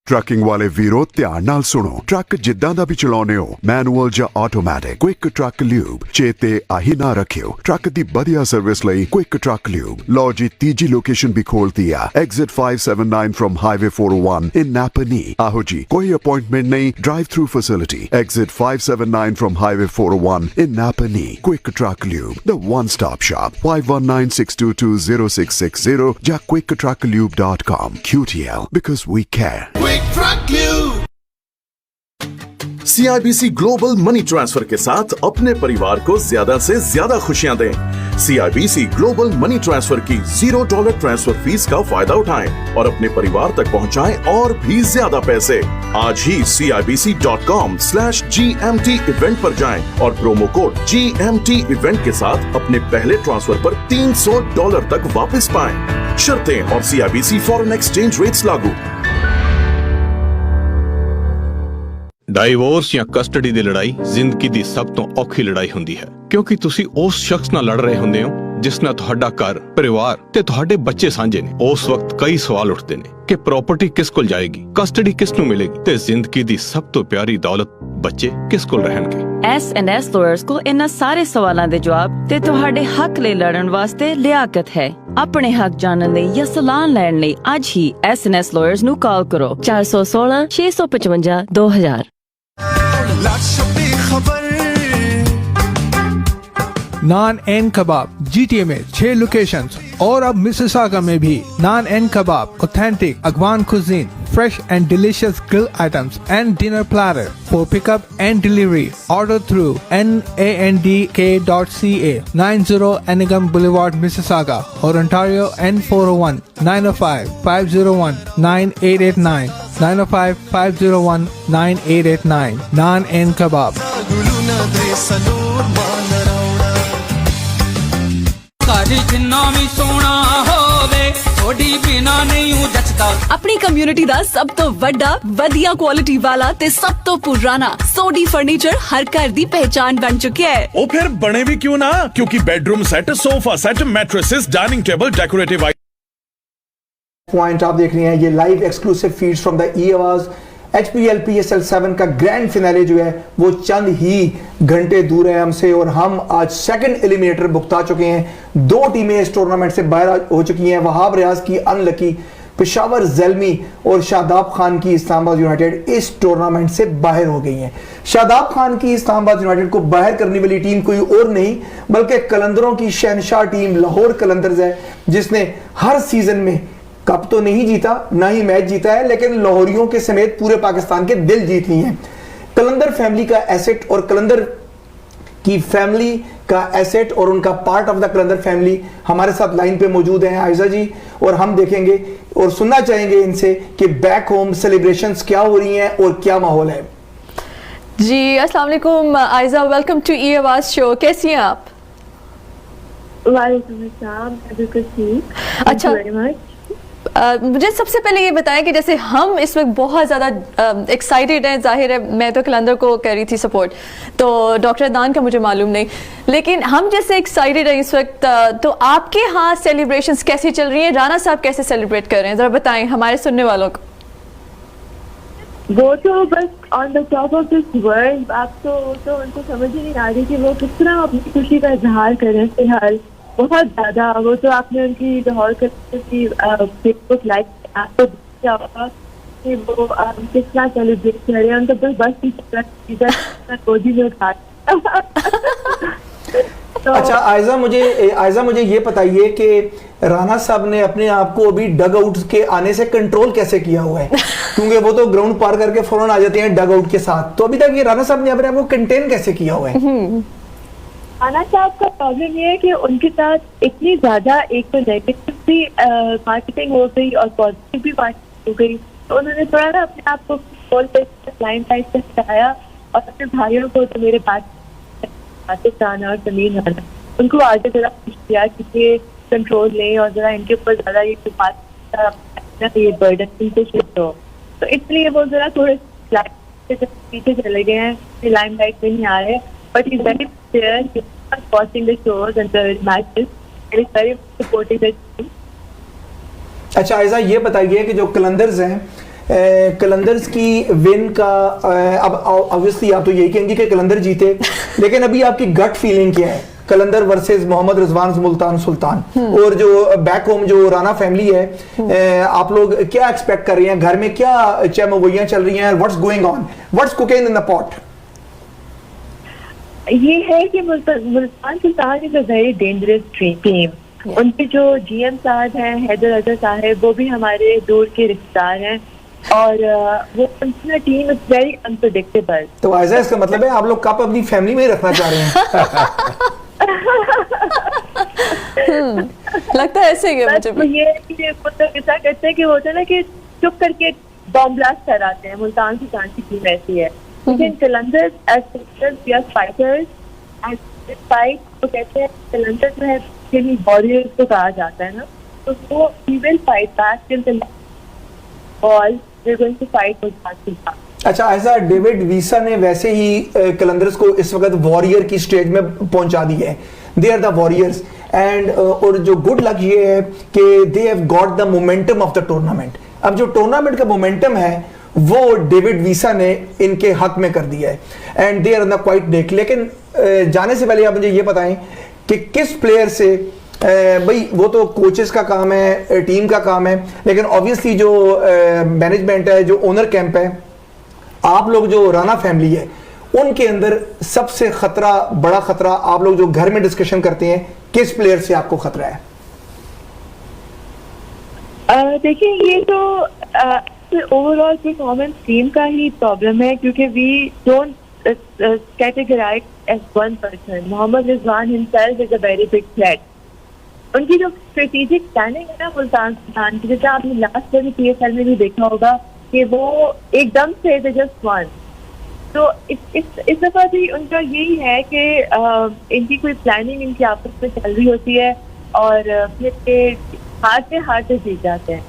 Trucking ਵਾਲੇ ਵੀਰੋ ਧਿਆਨ ਨਾਲ ਸੁਣੋ। Truck ਜਿੱਦਾਂ ਦਾ ਵੀ ਚਲਾਉਨੇ ਹੋ, manual ਜਾਂ automatic, quick truck lube ਚੇਤੇ ਆਹੀ ਨਾ ਰੱਖਿਓ। ਟਰੱਕ ਦੀ ਵਧੀਆ ਸਰਵਿਸ ਲਈ ਕੁਇਕ ਟਰੱਕ ਲਿਊਬ। ਲਓ ਜੀ ਤੀਜੀ ਲੋਕੇਸ਼ਨ ਵੀ ਖੋਲਤੀ ਆ, ਐਗਜ਼ਿਟ 579 ਫਰਮ ਹਾਈਵੇ 401 ਇਨ ਨਾਪਨੀ। ਆਹੋ ਜੀ, ਕੋਈ ਅਪਾਇੰਟਮੈਂਟ ਨਹੀਂ, drive through facility. Exit 579 firm highway 401 in ਨਾਪਨੀ। Quick truck lube, the one stop shop. 5196220660 ਜਾਂ quicktrucklube.com। QTL, because we care. CIBC global money transfer के साथ अपने परिवार को ज्यादा से ज्यादा खुशियां दें। CIBC ग्लोबल मनी ट्रांसफर की $0 ट्रांसफर फीस का फायदा उठाएं और अपने परिवार तक पहुंचाएं और भी ज्यादा पैसे। आज ही CIBC.com/GMT इवेंट पर जाएं और प्रोमो कोड GMT इवेंट के साथ अपने पहले ट्रांसफर पर $300 तक वापस पाएं। शर्तें और CIBC फॉरेन एक्सचेंज रेट्स लागू। ਡਾਈਵੋਰਸ ਜਾਂ ਕਸਟਡੀ ਦੀ ਲੜਾਈ ਜ਼ਿੰਦਗੀ ਦੀ ਸਭ ਤੋਂ ਔਖੀ ਲੜਾਈ ਹੁੰਦੀ ਹੈ, ਕਿਉਂਕਿ ਤੁਸੀਂ ਉਸ ਸ਼ਖਸ ਨਾਲ ਲੜ ਰਹੇ ਹੁੰਦੇ ਹੋ ਜਿਸ ਨਾਲ ਤੁਹਾਡਾ ਘਰ, ਪਰਿਵਾਰ ਤੇ ਤੁਹਾਡੇ ਬੱਚੇ ਸਾਂਝੇ ਨੇ। ਉਸ ਵਕਤ ਕਈ ਸਵਾਲ ਉੱਠਦੇ ਨੇ ਕਿ ਪ੍ਰਾਪਰਟੀ ਕਿਸ ਕੋਲ ਜਾਏਗੀ, ਕਸਟਡੀ ਕਿਸ ਨੂੰ ਮਿਲੇਗੀ ਤੇ ਜ਼ਿੰਦਗੀ ਦੀ ਸਭ ਤੋਂ ਪਿਆਰੀ ਦੌਲਤ ਬੱਚੇ ਕਿਸ ਕੋਲ ਰਹਿਣਗੇ। S&S ਲਾਇਰਸ ਕੋਲ ਇਹਨਾਂ ਸਾਰੇ ਸਵਾਲਾਂ ਦੇ ਜਵਾਬ ਤੇ ਤੁਹਾਡੇ ਹੱਕ ਲਈ ਲੜਨ ਵਾਸਤੇ ਲਿਆਕਤ ਹੈ। ਆਪਣੇ ਹੱਕ ਜਾਣਨ ਲਈ ਜਾਂ ਸਲਾਹ ਲੈਣ ਲਈ ਅੱਜ ਹੀ S&S ਲਾਇਰਸ ਨੂੰ ਕਾਲ ਕਰੋ 416 655 2000। नान एंड कबाब GTA में 6 लोकेशंस और अब मिसिसागा में भी। Naan and kebab, authentic Afghan cuisine, fresh and delicious grill items and dinner platter for pickup and delivery. Order through nandk.ca, 90 Anigam Boulevard, Mississauga, or Ontario N401 905 501 9889 905 501 9889. Naan and kebab. अपनी community दा सब तो वड्डा, वधिया क्वालिटी वाला ते सब तो पुराना सोडी फर्नीचर हर घर दी पहचान बन चुके हैं। ओ फिर बने भी क्यों ना, क्योंकि bedroom set, sofa set, mattresses, dining table, decorative point आप देख रहे हैं। ये live exclusive feeds from the ई आवाज। HPL PSL 7 का ग्रैंड फिनाले जो है वो चंद ही घंटे दूर है हमसे और हम आज सेकंड एलिमिनेटर भुगता चुके हैं। 2 टीमें इस टूर्नामेंट से बाहर हो चुकी हैं। वहाब रियाज की अनलकी, पेशावर ज़ल्मी और शादाब खान की इस्लामाबाद यूनाइटेड इस टूर्नामेंट से बाहर हो गई हैं। शादाब खान की इस्लामाबाद यूनाइटेड को बाहर करने वाली टीम कोई और नहीं बल्कि कलंदरों की शहनशाह टीम लाहौर कलंदर्स है, जिसने हर सीजन में कप तो नहीं जीता, ना ही मैच जीता है, लेकिन लाहौरियों के समेत पूरे पाकिस्तान के दिल जीत लिए हैं। कलंदर फैमिली का एसेट और कलंदर की फैमिली का एसेट और उनका part of the Qalandar family हमारे साथ लाइन पे मौजूद हैं आयजा जी, और हम देखेंगे और सुनना चाहेंगे इनसे कि बैक होम सेलिब्रेशंस क्या हो रही हैं और क्या माहौल है। जी अस्सलाम वालेकुम आयजा, वेलकम टू ई आवाज शो। कैसी हैं आप? वालेकुम अस्सलाम, बिल्कुल ठीक। अच्छा, मुझे सबसे पहले ये बताएं कि जैसे हम इस वक्त बहुत ज़्यादा एक्साइटेड हैं, जाहिर है मैं तो कलंदर को कर रही थी सपोर्ट, तो डॉक्टर अदनान का मुझे मालूम नहीं, लेकिन हम जैसे एक्साइटेड हैं इस वक्त, तो आपके यहाँ सेलिब्रेशंस कैसी चल रही हैं? राना साहब कैसे सेलिब्रेट कर रहे हैं, ज़रा बताएं हमारे सुनने वालों को। वो तो बस on the top of this world, आप तो उनको समझ ही नहीं आ रही कि वो किस तरह अपनी खुशी का इजहार कर रहे हैं। फिलहाल बहुत ज्यादा, वो तो आपने उनकी लाहौर की फेसबुक लाइव आपको क्या होगा कि वो किस तरह सेलिब्रेट कर रहे हैं, उनको बस गोदी में उठा। अच्छा आयजा मुझे ये बताइए कि राना साहब ने अपने आप को अभी डग आउट के आने से कंट्रोल कैसे किया हुआ है? क्योंकि वो तो ग्राउंड पार करके फौरन आ जाते हैं डग आउट के साथ। तो अभी तक ये राणा साहब ने अपने आप को कंटेन कैसे किया हुआ है? राणा साहब का प्रॉब्लम ये है कि उनके साथ इतनी ज्यादा एक तो नेगेटिव भी मार्केटिंग हो गई और पॉजिटिव भी मार्केटिंग हो गई, तो उन्होंने थोड़ा ना अपने आप को लाइन टाइप से हटाया और अपने भाइयों को, तो मेरे आतिफ राणा और समीर राणा, उनको आगे जरा पुश किया कि ये कंट्रोल लें और जरा इनके ऊपर ज्यादा ये बात ये बर्डन इनसे शिफ्ट हो। तो इसलिए वो जरा थोड़े पीछे चले गए हैं, लाइन लाइट में नहीं आ रहे, but is very clear watching the shows and the matches and is very supporting the team. अच्छा ऐसा ये बताइए कि जो कलंदर्स हैं, कलंदर्स की विन का अब ऑब्वियसली आप तो यही कहेंगे कि कलंदर जीते, लेकिन अभी आपकी गट फीलिंग क्या है कलंदर वर्सेस मोहम्मद रिजवान मुल्तान सुल्तान? और जो बैक होम जो राणा फैमिली है, आप लोग क्या एक्सपेक्ट कर रहे हैं? घर में क्या चमोइयां चल रही हैं? What's going on, what's cooking in the pot? ये है कि Multan Sultan is a very dangerous team. उनके जो जीएम साहब हैं हैदर अजहर साहब, वो भी हमारे दूर के रिश्तेदार हैं और वो उनकी टीम इज वेरी अनप्रेडिक्टेबल। तो ऐसा इसका मतलब है आप लोग कप अपनी फैमिली में ही रखना चाह रहे हैं? लगता है ऐसे ही मुझे भी। ये मतलब ऐसा करते हैं कि वो होता है ना कि चुप करके बॉम्ब ब्लास्ट कराते हैं। मुल्तान सुल्तान की टीम ऐसी है। लेकिन Qalandar as we are fighters and this fight तो कहते हैं कलंदर जो है वॉरियर्स को कहा जाता है ना, तो वो we will fight back till the ball, we are going to fight Multan Sultan. अच्छा ऐसा डेविड वीसा ने वैसे ही कलंदर्स को इस वक्त वॉरियर की स्टेज में पहुंचा दी है, they are the warriors and और जो गुड लक ये है कि they have got the momentum of the tournament. अब जो टूर्नामेंट का मोमेंटम है वो डेविड वीसा ने इनके हक में कर दिया है and they are the quite deck. लेकिन जाने से पहले आप मुझे ये बताएं कि किस प्लेयर से भाई वो तो कोचेस का काम है, टीम का काम है, लेकिन ऑब्वियसली जो मैनेजमेंट है, जो ओनर कैंप है, आप लोग जो राणा फैमिली है, उनके अंदर सबसे खतरा, बड़ा खतरा आप लोग जो घर में डिस्कशन करते हैं, किस प्लेयर से आपको खतरा है? देखिए ये तो ओवरऑल परफॉर्मेंस टीम का ही प्रॉब्लम है, क्योंकि we don't categorize as one person. Mohammad Rizwan himself is a very big threat. उनकी जो स्ट्रेटेजिक प्लानिंग है ना मुल्तान सुल्तान की, जैसे आपने लास्ट ईयर PSL में भी देखा होगा कि वो एकदम से जस्ट वन। तो इस दफा भी उनका यही है कि इनकी कोई प्लानिंग इनकी आपस में चल रही होती है और फिर हारते जीत जाते हैं।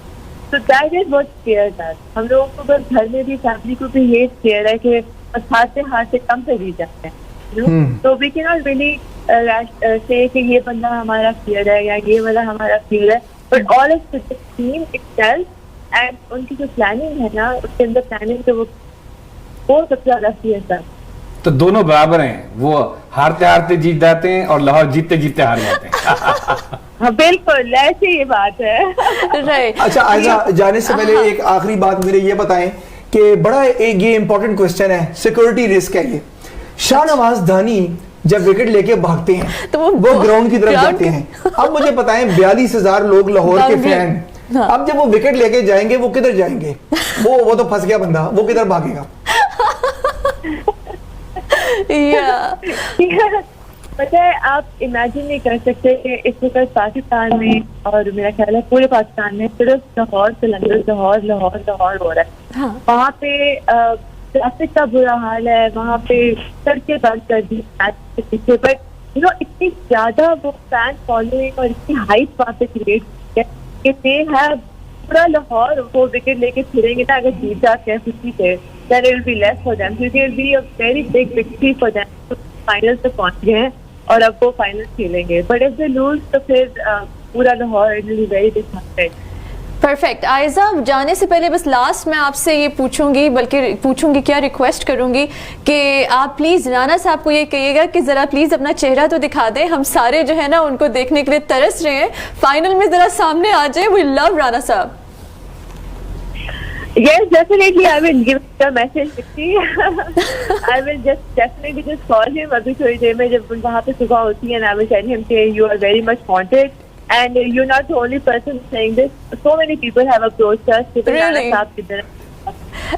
तो दैट इज व्हाट स्केयर्स अस। हम लोगों को बस घर में भी, फैमिली को भी ये स्केयर है कि बस हारते कम से जीत जाते हैं। तो we can not really say कि ये बंदा हमारा फेयर है या ये वाला हमारा फेयर है, but all of the team itself and उनकी जो प्लानिंग है ना, उसके अंदर प्लानिंग तो वो सबसे ज्यादा फेयर था। तो दोनों बराबर हैं, वो हारते जीत जाते हैं और लाहौर जीतते हार जाते हैं। हाँ बिल्कुल ऐसे ये बात है। राइट। अच्छा आयजा, जाने से पहले एक आखिरी बात मुझे ये बताएं कि बड़ा एक ये इंपॉर्टेंट क्वेश्चन है, सिक्योरिटी रिस्क है ये। शाहनवाज धानी जब विकेट लेके भागते हैं तो वो ग्राउंड की तरफ जाते हैं। अब मुझे बताएं 42,000 लोग लाहौर के फैन, अब जब वो विकेट लेके जाएंगे वो किधर जाएंगे? वो तो फंस गया बंदा, वो किधर भागेगा? पता है आप इमेजिन नहीं कर सकते कि इस वक्त पाकिस्तान में और मेरा ख्याल है पूरे पाकिस्तान में सिर्फ लाहौर लाहौर हो रहा है। वहाँ पे ट्रैफिक का बुरा हाल है, वहाँ पे सड़कें बंद कर दी पीछे, बट यू नो इतनी ज्यादा वो फैन फॉलोइंग और इतनी हाइप वहाँ पे क्रिएट है कि दे हैव पूरा लाहौर वो विकेट लेके फिरेंगे ना, अगर जीत जाते हैं किसी से, then it will be less for them, क्योंकि it will be a very big victory for them। तो फाइनल तक पहुंच गए हैं और अब वो फाइनल खेलेंगे, बट इफ दे लूज तो फिर पूरा Lahore it will be very disappointed। Perfect. Aiza, जाने से पहले बस लास्ट में आपसे ये पूछूंगी क्या रिक्वेस्ट करूंगी कि आप प्लीज राणा साहब को ये कहिएगा कि जरा प्लीज अपना चेहरा तो दिखा दें, हम सारे जो है ना उनको देखने के लिए तरस रहे हैं, फाइनल में जरा सामने आ जाए। वी लव राणा साहब। Yes, definitely. I will give the message. I will definitely just call him अभी थोड़ी देर में जब वहाँ पे सुबह होती है, and I will tell him कि you are very much wanted and you're not the only person saying this. So many people have approached us. Really?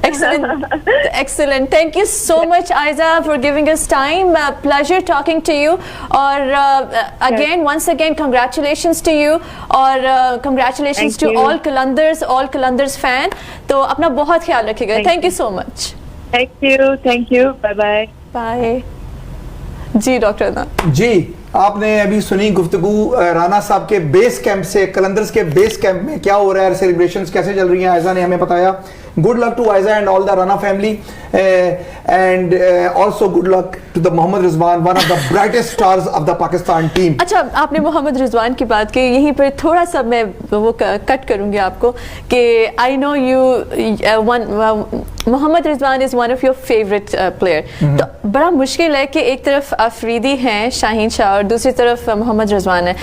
Excellent. Thank you so much, Aiza, for giving us time. Pleasure talking to you. और once again, congratulations to you. और congratulations to all Qalandars fan. तो अपना बहुत ख्याल रखिएगा. Thank you so much. Thank you. Bye. Bye. जी doctor ना जी, आपने अभी सुनी गुफ्तगू राना साहब के बेस कैंप से, कलंदर्स के बेस कैंप में क्या हो रहा है, सेलिब्रेशंस कैसे चल रही हैं, आयजा ने हमें बताया. Good luck to Aiza and all the Rana family and also good luck to the Mohammad Rizwan, one of the brightest stars of the Pakistan team. अच्छा, आपने मोहम्मद रिजवान की बात की, यहीं पर थोड़ा सा मैं वो कट करूंगी आपको कि I know you Mohammad Rizwan is one of your favourite player. तो बड़ा मुश्किल है कि एक तरफ अफरीदी हैं शाहीन शाह और दूसरी तरफ मोहम्मद रिजवान है.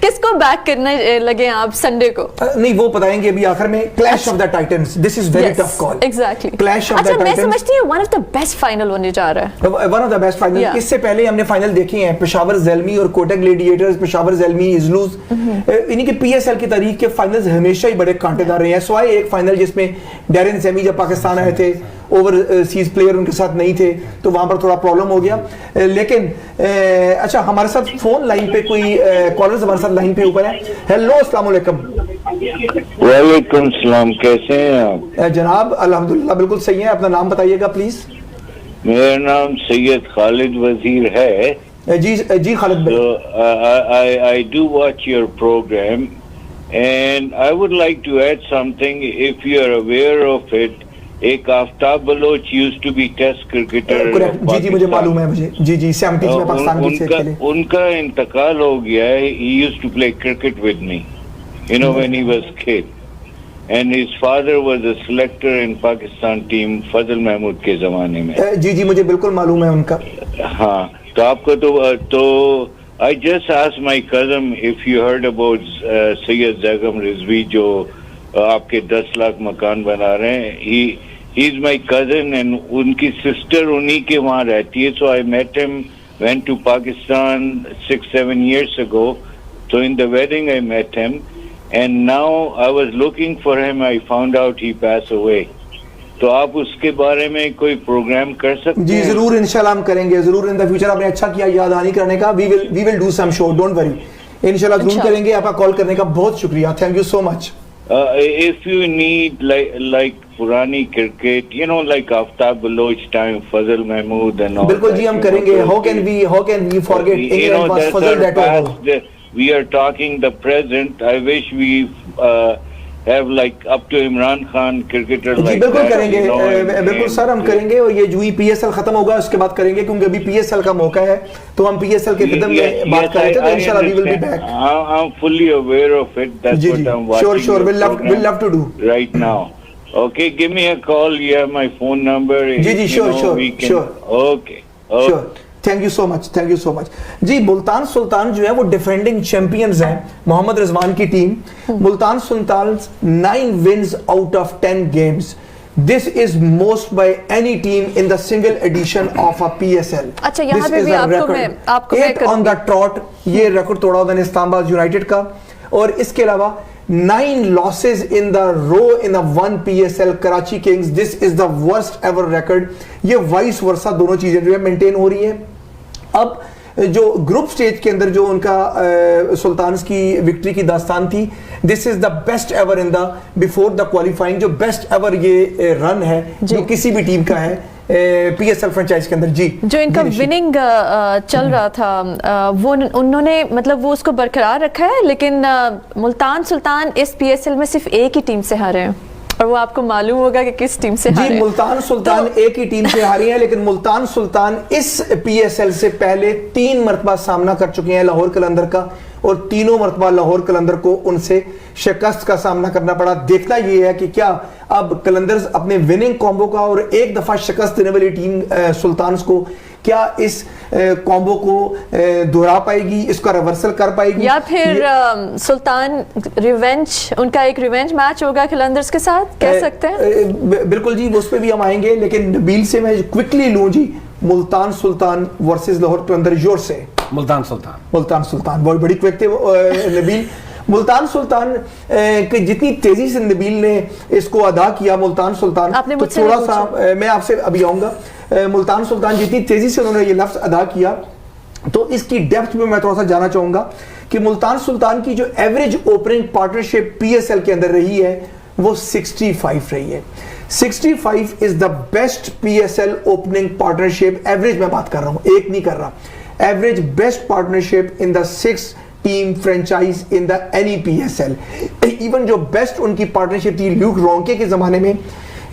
किसको बैक करने लगे आप संडे को? नहीं, वो बताएंगे अभी आखिर में. Clash of the Titans, this is very tough call. Exactly. Clash of the Titans, मैं समझती हूँ one of the best final होने जा रहा है. One of the best final. इससे पहले हमने फाइनल देखे हैं, पेशावर ज़ेल्मी और कोटक ग्लैडिएटर्स, पेशावर ज़ेल्मी, इजलूज. इन्हीं के पीएसएल की तारीख के फाइनल्स हमेशा ही बड़े कांटेदार रहे हैं. सवाए एक फाइनल जिसमें डैरेन सेमी जब पाकिस्तान आए थे, ओवरसीज प्लेयर उनके साथ नहीं थे, तो वहां पर थोड़ा प्रॉब्लम हो गया. लेकिन अच्छा, हमारे साथ फोन लाइन पे कोई कॉलर्स हमारे साथ लाइन पे ऊपर है. हेलो, अस्सलाम वालेकुम. वालेकुम सलाम, कैसे हैं आप? जनाब अल्हम्दुलिल्लाह बिल्कुल सही है. अपना नाम बताइएगा प्लीज. मेरा नाम सैयद खालिद वजीर है. जी खालिद भाई. I do watch your program and I would like to add something if you are aware of it. एक Aftab Baloch used to be test cricketer. जी मुझे मालूम है, मुझे जी 70s में पाकिस्तान की खेले. उनका इंतकाल हो गया है. He used to play cricket with me, you know, when he was kid. And his father was a selector in Pakistan team फजल महमूद के जमाने में. जी मुझे बिल्कुल मालूम है उनका. हाँ, तो आपको तो I just asked my cousin if you heard about Syed Zaigham Rizvi जो आपके 10 लाख मकान बना रहे हैं. He is my cousin and उनकी sister उन्हीं के वहाँ रहती है. So I met him, went to Pakistan 6-7 years ago. So in the wedding I met him. And now I was looking for him. I found out he passed away. तो आप उसके बारे में कोई प्रोग्राम कर सकते हैं? जी जरूर, इंशाल्लाह हम करेंगे, जरूर इन द फ्यूचर. आपने अच्छा किया याद आनी करने का. We will do some show, don't worry. इंशाल्लाह जरूर करेंगे. आपका कॉल करने का बहुत शुक्रिया. Thank you so much. If you need like पुरानी cricket, you know, like Aftab Baloch time, Fazal Mahmood and all. बिल्कुल जी, हम करेंगे. How can we forget England was Fazal that over. We are talking the present. I wish we have like up to Imran Khan cricketer like बिल्कुल that, करेंगे. you know, बिल्कुल sir, हम करेंगे. और ये जो ही PSL खत्म होगा उसके बाद करेंगे, क्योंकि अभी PSL का मौका है. तो हम PSL के कदम में बात कर रहे थे. तो इंशाल्लाह we will be back. I'm fully aware of it. That's what I'm watching. Sure. We'll love to do right now. Okay, give me a call. You have my phone number. जी sure. Okay. Sure. Thank you so much. जी, मुल्तान सुल्तान जो है वो defending champions हैं. मोहम्मद रिजवान की team Multan Sultan 9 wins out of 10 games. This is most by any team in the single edition of a PSL. अच्छा, यहाँ पे भी आपको मैं ऑन द ट्रॉट ये रिकॉर्ड तोड़ा उन्होंने इस्लामाबाद यूनाइटेड का. और इसके अलावा 9 losses in the row in the one PSL Karachi Kings. This is the worst ever record. ये वाइस वर्सा दोनों चीजें जो है मेंटेन हो रही हैं. अब जो ग्रुप स्टेज के अंदर जो उनका सुल्तान्स की विक्ट्री की दास्तान थी, this is the best ever in the before the qualifying. जो बेस्ट एवर ये रन है जो किसी भी टीम का है PSL फ्रेंचाइज के अंदर. जी, जो इनका विनिंग चल रहा था वो उन्होंने मतलब वो उसको बरकरार रखा है. लेकिन मुल्तान सुल्तान इस PSL में सिर्फ एक ही टीम से हारे हैं, और वो आपको मालूम होगा कि किस टीम से हारे. जी, मुल्तान सुल्तान एक ही टीम से हारी है. लेकिन मुल्तान सुल्तान इस PSL से पहले 3 मरतबा सामना कर चुके हैं लाहौर कलंदर का, और तीनों मरतबा लाहौर कलंदर को उनसे शिकस्त का सामना करना पड़ा. देखना यह है कि क्या अब कलंदर्स अपने विनिंग कॉम्बो का और एक दफा शिकस्त देने वाली टीम सुल्तान्स को क्या इस कॉम्बो को दोहरा पाएगी, इसका रिवर्सल कर पाएगी, या फिर सुल्तान रिवेंज, उनका एक रिवेंज मैच होगा कलंदर्स के साथ, कह सकते हैं? बिल्कुल जी, उस पर भी हम आएंगे. लेकिन नबील से मैं क्विकली लूं जी, मुल्तान सुल्तान वर्सेस लाहौर कलंदर, जोर से. मुल्तान सुल्तान बहुत बड़ी क्विक थे नबील. मुल्तान सुल्तान कि जितनी तेजी से नबील ने इसको अदा किया, मुल्तान सुल्तान, तो थोड़ा सा मैं आपसे अभी आऊंगा, मुल्तान सुल्तान जितनी तेजी से उन्होंने ये लफ्ज अदा किया, तो इसकी डेप्थ में मैं थोड़ा सा जाना चाहूंगा कि मुल्तान सुल्तान की जो एवरेज ओपनिंग पार्टनरशिप पीएसएल के अंदर रही है वो 65 रही है। 65 is the best PSL opening partnership, average मैं बात कर रहा हूं, एक नहीं कर रहा, average best partnership in the 6 team franchise in the any PSL. Even जो बेस्ट उनकी पार्टनरशिप थी ल्यूक रोंके के जमाने में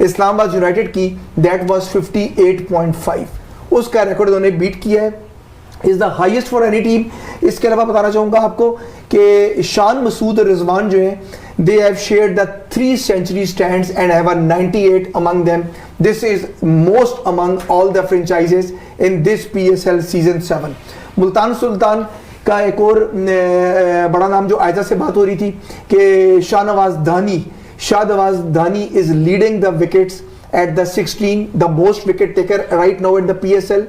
इस्लामाबाद यूनाइटेड की, दैट वाज 58.5, उसका रिकॉर्ड उन्होंने बीट किया है, is the highest for any team. इसके अलावा बताना चाहूंगा आपको कि शान मसूद और रिजवान जो हैं, they have shared the 3 century stands and have a 98 among them. This is most among all the franchises in this PSL season 7. Multan Sultan का एक और बड़ा नाम जो आयजा से बात हो रही थी कि शाहनवाज धानी is leading the wickets at the 16, the most wicket taker right now in the PSL.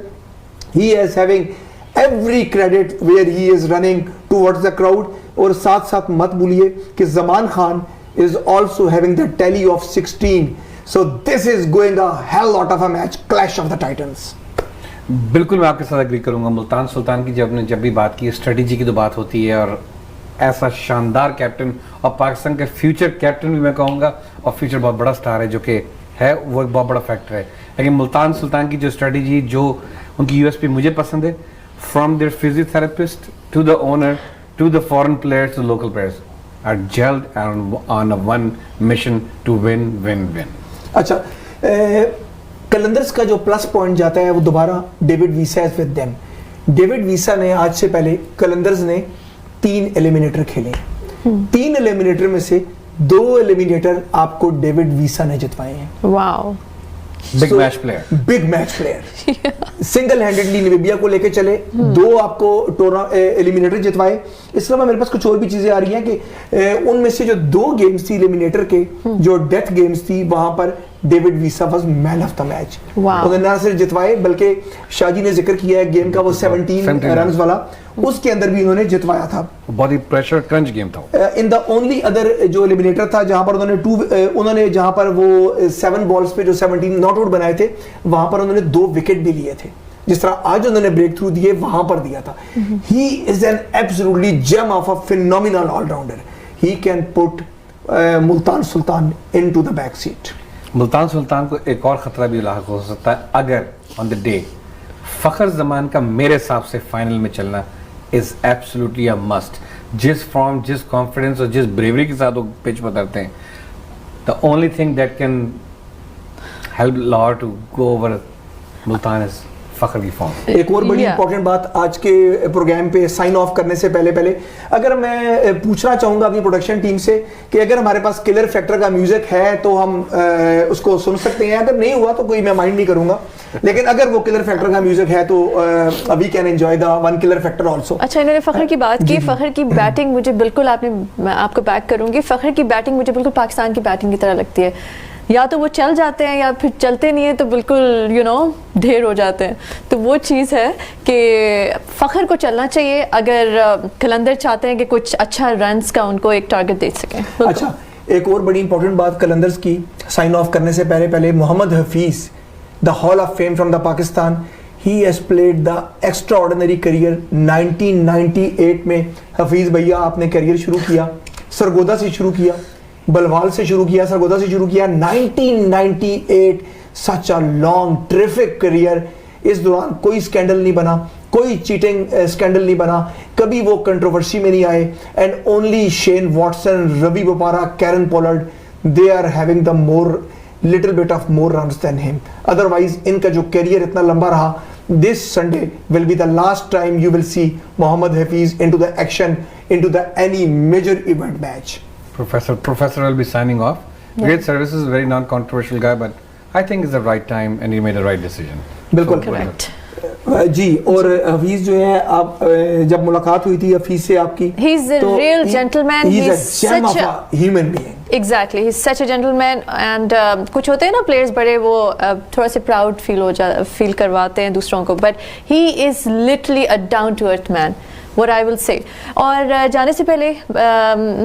He is having every credit where he is running towards the crowd. और साथ साथ मत भूलिए कि Zaman Khan is also having the tally of 16. So this is going a hell lot of a match, clash of the titans. बिल्कुल मैं आपके साथ एग्री करूंगा। मुल्तान सुल्तान की जब भी बात की, स्ट्रेटेजी की तो बात होती है, और ऐसा शानदार कैप्टन और पाकिस्तान के फ्यूचर कैप्टन भी मैं कहूँगा, और फ्यूचर बहुत बड़ा स्टार है जो कि है, वो एक बहुत बड़ा फैक्टर है। लेकिन मुल्तान सुल्तान की जो स्ट्रेटेजी, जो उनकी यूएसपी मुझे पसंद है, from there physiotherapist to the owner to the foreign players to local players are gelled on a one mission to win. अच्छा, कलंदर्स का जो प्लस पॉइंट जाता है वो दोबारा David visa is with them. David visa ने आज से पहले कलंदर्स ने 3 एलिमिनेटर खेले, 3 एलिमिनेटर में से 2 एलिमिनेटर आपको डेविड वीसा ने जितवाए हैं। Wow, big match player single handedly Namibia को लेके चले, 2 आपको एलिमिनेटर जितवाए। इस तरह मेरे पास कुछ और भी चीजें आ रही हैं कि उनमें से जो 2 गेम्स थी एलिमिनेटर के, जो डेथ गेम्स थी, वहां पर David visa was man of the match. उन्होंने ना सिर्फ जितवाए बल्कि शाजी ने जिक्र किया है गेम का, वो 17 रन्स वाला, उसके अंदर भी उन्होंने जितवाया था। बहुत ही प्रेशर क्रंच गेम था। इन द ओनली अदर जो एलिमिनेटर था जहां पर उन्होंने जहां पर वो 7 बॉल्स पे जो 17 नॉट आउट बनाए थे, वहां पर उन्होंने 2 विकेट भी लिए थे, जिस तरह आज उन्होंने ब्रेक थ्रू दिए वहां पर दिया था। He is an absolutely gem of a phenomenal allrounder. He can put Multan Sultan into the back seat. Multan Sultan को एक और खतरा भी लाक हो सकता है अगर ऑन द डे फखर जमान का मेरे हिसाब से फाइनल में चलना इज एब्सोल्युटली अ मस्ट। जिस फॉर्म, जिस कॉन्फिडेंस और जिस ब्रेवरी के साथ वो पिच पर उतरते हैं, the only thing that can help Lahore to go over Multan is Fakhar की फॉर्म। एक और बड़ी इंपॉर्टेंट बात आज के प्रोग्राम पे साइन ऑफ करने से पहले अगर मैं पूछना चाहूंगा अपनी प्रोडक्शन टीम से कि अगर हमारे पास किलर फैक्टर का म्यूजिक है तो हम उसको सुन सकते हैं, अगर नहीं हुआ तो कोई मैं माइंड नहीं करूंगा, लेकिन अगर वो किलर फैक्टर का म्यूजिक है तो we can enjoy the one killer factor also. अच्छा, इन्होंने फखर की बात की, फखर की बैटिंग मुझे बिल्कुल, मैं आपको बैक करूंगी, फखर की बैटिंग मुझे बिल्कुल पाकिस्तान की बैटिंग की तरह लगती है। या तो वो चल जाते हैं या फिर चलते नहीं है तो बिल्कुल ढेर हो जाते हैं। तो वो चीज़ है कि फखर को चलना चाहिए अगर कलंदर चाहते हैं कि कुछ अच्छा रन्स का उनको एक टारगेट दे सकें। अच्छा, एक और बड़ी इंपॉर्टेंट बात कलंदर्स की साइन ऑफ करने से पहले Mohammad Hafeez, the hall of fame from the Pakistan, he has played the extraordinary career. 1998 में हफीज भैया आपने करियर शुरू किया, सरगोदा से शुरू किया, बलवाल से शुरू किया, सरगोदा से शुरू किया। 1998 सच अ लॉन्ग ट्रिफिक करियर। इस दौरान कोई स्कैंडल नहीं बना, कोई चीटिंग स्कैंडल नहीं बना, कभी वो कंट्रोवर्सी में नहीं आए। And only Shane Watson, Ravi Bopara, Kieron Pollard, they are having the more little bit of more runs than him. Otherwise इनका जो करियर इतना लंबा रहा, this Sunday will be the last time you will see Mohammad Hafeez into the action, into the any major event match. Professor will be signing off. Great services, very non-controversial guy, but I think it's the right time and he made the right decision. बिल्कुल correct जी। और हफीज जो है, आप जब मुलाकात हुई थी हफीज से आपकी, he is a real gentleman, he is a gem of a human being. Exactly, he's such a gentleman and कुछ होते हैं ना प्लेयर्स बड़े, वो थोड़ा से प्राउड फील करवाते हैं दूसरों को, but he is literally a down to earth man. what I will say. और जाने से पहले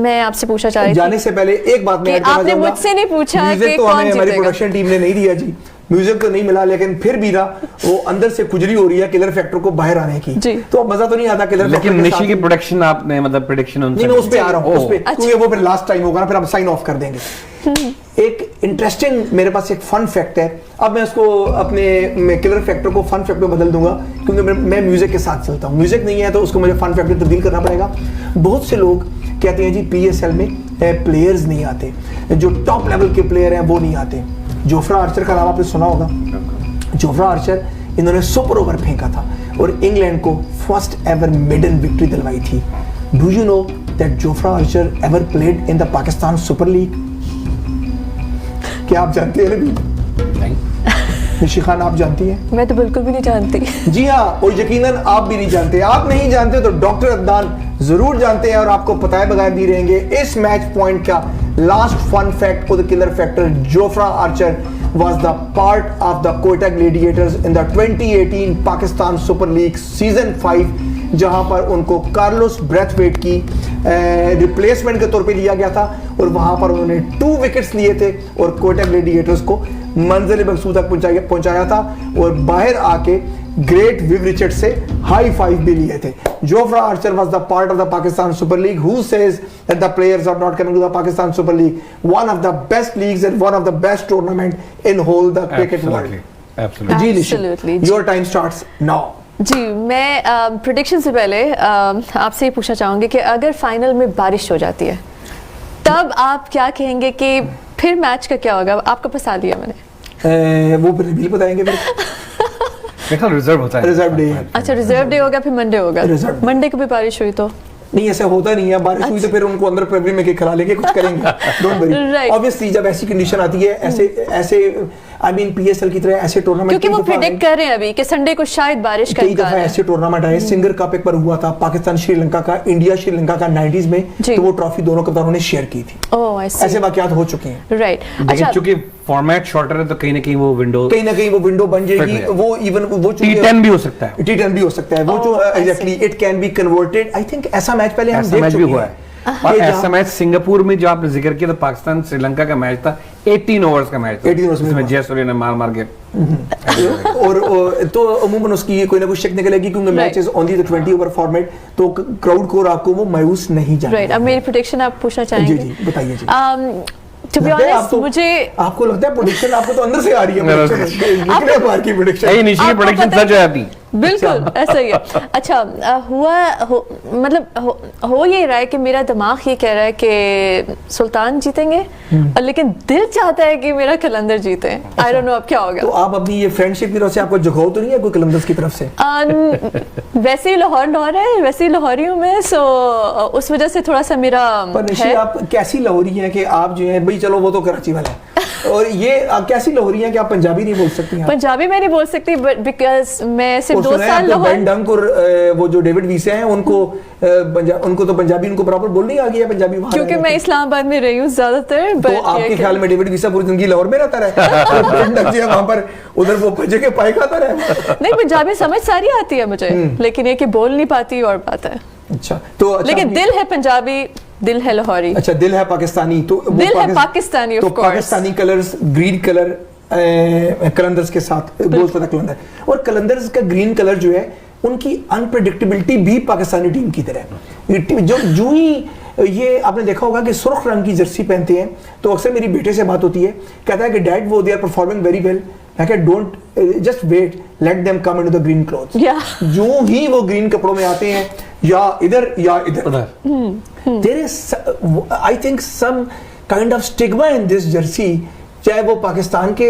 मैं आपसे पूछना चाह रही थी, जाने से पहले एक बात मैं आपने मुझसे नहीं पूछा म्यूजिक कि तो कौन हमें हमारी जीतेगा। प्रोडक्शन टीम ने नहीं दिया जी, म्यूजिक तो नहीं मिला, लेकिन फिर भी ना वो अंदर से खुजली हो रही है किलर फैक्टर को बाहर आने की, तो अब मजा तो नहीं आता किलर फैक्टर। लेकिन निशी की प्रोडक्शन आपने मतलब प्रेडिक्शन उनसे नहीं, मैं उस पे आ रहा हूँ, उस पे क्योंकि वो फिर लास्ट टाइम होगा ना, फिर हम साइन ऑफ कर देंगे। एक इंटरेस्टिंग मेरे पास एक फन फैक्ट है, अब मैं उसको अपने किलर फैक्टर को फन फैक्ट में बदल दूंगा क्योंकि मैं म्यूजिक के साथ चलता हूँ, म्यूजिक नहीं है तो उसको मुझे फन फैक्ट में तब्दील करना पड़ेगा। बहुत से लोग कहते हैं जी PSL में प्लेयर्स नहीं आते, जो टॉप लेवल के प्लेयर हैं वो नहीं आते। जोफ्रा आर्चर का नाम आपने सुना होगा, जोफ्रा आर्चर इन्होंने सुपर ओवर फेंका था और इंग्लैंड को फर्स्ट एवर मेडन विक्ट्री दिलवाई थी। Do you know that Jofra Archer ever played in the Pakistan super league? क्या आप जानते हैं? नहीं। निशी खान, आप जानती हैं? मैं तो बिल्कुल भी नहीं जानती। जी हाँ, और यकीनन आप भी नहीं जानते। आप नहीं जानते तो डॉक्टर अदनान जरूर जानते हैं और आपको पताए बगैर भी रहेंगे। इस मैच पॉइंट का last fun fact for the killer factor, Jofra Archer was the part of the Quetta Gladiators in the 2018 Pakistan Super League Season 5, जहां पर उनको कार्लोस ब्रेथवेट की रिप्लेसमेंट के तौर पे लिया गया था और वहां पर उन्होंने 2 विकेट्स लिए थे और कोटा ग्लेडिएटर्स को मंजिल मकसूद तक पहुंचाया था और बाहर आके ग्रेट विव रिचर्ड से हाई फाइव भी लिए थे। Jofra Archer was the part of the Pakistan Super League who says that the players are not coming to the Pakistan Super League, one of the best leagues and one of the best tournament in whole the cricket world. Absolutely. जी Nishi, your time starts now. जी, मैं prediction से पहले आपसे ये पूछना चाहूंगी कि अगर फाइनल में बारिश हो जाती है तब आप क्या कहेंगे कि फिर मैच का क्या होगा? आपको फंसा दिया मैंने। वो फिर रिवील बताएंगे फिर। रिजर्व होता है, रिजर्व डे। अच्छा, रिजर्व डे होगा, फिर मंडे होगा। मंडे को भी बारिश हुई तो नहीं, ऐसा होता नहीं है। बारिश हुई तो फिर उनको अंदर फैब्रिक में खिला लेंगे, कुछ करेंगे, डोंट वरी। ऑब्वियसली जब ऐसी कंडीशन आती है, ऐसे आई मीन PSL की तरह ऐसे टूर्नामेंट, क्योंकि वो प्रेडिक्ट कर रहे हैं अभी कि संडे को शायद बारिश का इम्कान है। ऐसे टूर्नामेंट आए, सिंगर कप एक बार हुआ था, पाकिस्तान श्रीलंका का, इंडिया श्रीलंका का 90s में, तो वो ट्रॉफी दोनों कप्तानों ने शेयर की थी। ऐसे वाकयात हो चुके हैं, राइट। अच्छा, क्योंकि फॉर्मेट शॉर्टर है तो कहीं ना कहीं वो विंडो बन जाएगी। वो इवन वो T10 भी हो सकता है, T10 भी हो सकता है। वो जो exactly it can be converted. I think ऐसा मैच पहले हम देख चुके हैं। और ऐसा मैच सिंगापुर में जो आपने जिक्र किया, तो पाकिस्तान श्रीलंका का मैच था, 18 ओवर्स का मैच था, 18 ओवर्स में जयसूर्य ने मार के और तो अमूमन उसकी कोई ना कोई शक निकलेगी क्योंकि match is only the 20 over format, तो क्राउड को आपको वो मायूस नहीं जाएगा। राइट, अब मेरी प्रेडिक्शन आप पूछना चाहेंगे? जी जी, बताइए जी। To be honest, मुझे आपको लगता है प्रोडिक्शन आपको तो अंदर से आ रही है, प्रोडिक्शन सच आती बिल्कुल ऐसा ही है। अच्छा, हो ये रहा है कि मेरा दिमाग ये कह रहा है कि सुल्तान जीतेंगे, लेकिन दिल चाहता है कि मेरा कलंदर जीते। आई डोंट नो अब क्या होगा। तो आप अपनी ये फ्रेंडशिप की तरफ से आपको झुकाव तो नहीं है कोई कलंदर्स की तरफ से? वैसे ही लाहौर है, वैसे ही लाहौरी हूँ मैं, सो उस वजह से थोड़ा सा मेरा पर निशी, आप कैसी लाहौरी हैं कि आप जो है भाई, चलो वो तो कराची वाला है, और ये आप कैसी लाहौरी हैं कि आप पंजाबी नहीं बोल सकती हैं? पंजाबी मैं नहीं बोल सकती बिकॉज मैं सिर्फ 2 साल लाहौर। बेन डंक और वो जो डेविड वीसे हैं उनको तो पंजाबी उनको बराबर बोलनी आ गई है पंजाबी, क्योंकि मैं इस्लामाबाद में रही हूँ ज्यादातर। तो आपके ख्याल में डेविड वीसा पूरी जिंदगी लाहौर में रहता रहा? बेन डंक जो है वहां पर उधर वो भजे के पाई खाता रहा? नहीं, पंजाबी समझ सारी आती है मुझे, लेकिन ये कि बोल नहीं पाती और बात है। अच्छा, तो लेकिन दिल है पंजाबी, दिल है लाहौरी। अच्छा, दिल है पाकिस्तानी, तो दिल है पाकिस्तानी, तो Pakistani colours, green colour Qalandars के साथ गोल्स पता कलंदर, और कलंदर्स का ग्रीन कलर जो है उनकी अनप्रेडिक्टेबिलिटी भी पाकिस्तानी टीम की तरह। जो ही ये आपने देखा होगा कि सुर्ख रंग की जर्सी पहनते हैं तो अक्सर मेरी बेटे से बात होती है, कहता है कि डैड वो they are performing very well, मैं कहता don't just wait, let them come into the green clothes. जो ही वो ग्रीन कपड़ों में आते हैं, या इधर या इधर, there is I think some kind of stigma in this jersey, चाहे वो पाकिस्तान के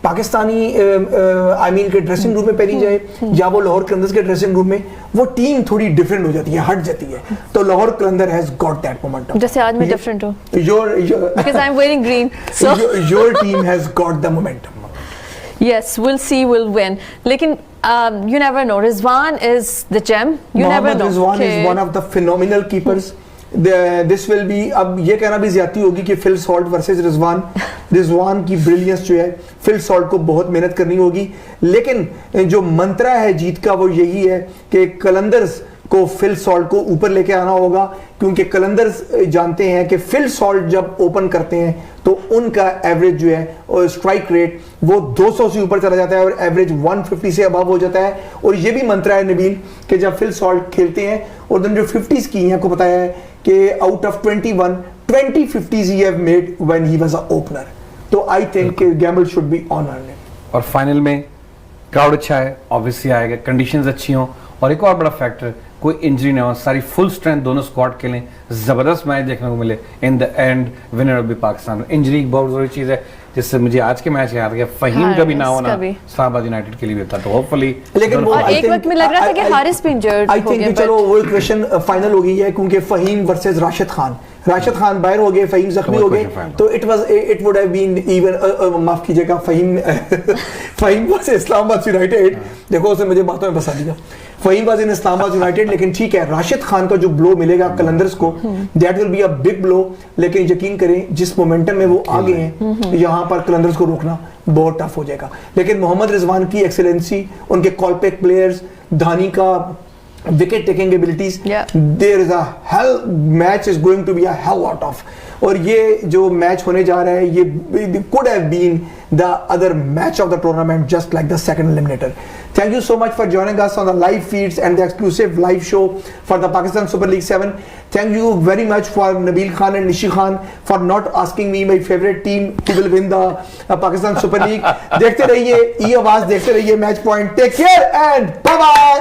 पाकिस्तानी आई मीन के ड्रेसिंग रूम में पहनी जाए या वो लाहौर कलंदर्स के ड्रेसिंग रूम में, वो टीम थोड़ी डिफरेंट हो जाती है, हट जाती है। तो लाहौर कलंदर हैज गॉट दैट मोमेंटम। जैसे आज मैं डिफरेंट हूं, your because I am wearing green, so your team has got the momentum. Yes, we'll see, we'll win. लेकिन you never know. Rizwan is the gem. You never know. Rizwan is one of the phenomenal keepers. This will be, अब ये कहना भी ज्यादती होगी कि Phil Salt versus Rizwan की brilliance जो है, फिल सॉल्ट को बहुत मेहनत करनी होगी, लेकिन जो मंत्रा है जीत का वो यही है कि कलंदर्स को फिल सॉल्ट को ऊपर लेके आना होगा, क्योंकि कलंदर्स जानते हैं कि फिल सॉल्ट जब ओपन करते हैं तो उनका एवरेज जो है और स्ट्राइक रेट वो 200 से ऊपर चला जाता है और एवरेज 150 से अबव हो जाता है। और ये भी मंत्रा है नबील कि जब फिल सॉल्ट खेलते हैं, और जो 50s की हैं, आपको बताया है कि out of 20 50s he have made when he was a opener. तो I think gamble should be on earn. और फाइनल में क्राउड अच्छा है, ऑब्वियसली आएगा, कंडीशंस अच्छी हों, और एक और बड़ा फैक्टर कोई इंजरी ना हो, सारी फुल स्ट्रेंथ दोनों स्क्वाड खेलें, जबरदस्त मैच देखने को मिले, in the end winner of the Pakistan. Injury एक बहुत जरूरी चीज है, जिससे मुझे आज के मैच याद गया, फहीम का भी ना होना इस्लामाबाद यूनाइटेड के लिए भी था, तो होपफुली। लेकिन वो एक वक्त में लग रहा था कि हारिस भी इंजर्ड आई थिंक चलो वो क्वेश्चन फाइनल हो गई है, क्योंकि फहीम वर्सेस राशिद खान बाहर हो गए, फहीम जख्मी हो गए, तो it would have been even, माफ कीजिएगा, फहीम वर्सेस इस्लामाबाद यूनाइटेड, देखो उसने मुझे बातों में फंसा दिया, Faheem was in Islamabad united, लेकिन ठीक है, राशिद खान का जो ब्लो मिलेगा कलंदर्स को, that will be a big blow, लेकिन यकीन करें जिस मोमेंटम में वो आ गए हैं, यहाँ पर कलंदर्स को रोकना बहुत टफ हो जाएगा। लेकिन मोहम्मद रिजवान की एक्सेलेंसी, उनके कॉलपैक प्लेयर्स, धानी का wicket taking abilities, there is a hell match is going to be a hell lot of, और ये जो मैच होने जा रहा है ये could have been the other match of the tournament, just like the second eliminator. Thank you so much for joining us on the live feeds and the exclusive live show for the Pakistan Super League 7. Thank you very much for Nabil Khan and Nishi Khan for not asking me my favorite team who will win the Pakistan Super League. देखते रहिए ई आवाज, देखते रहिए match point. Take care and bye bye.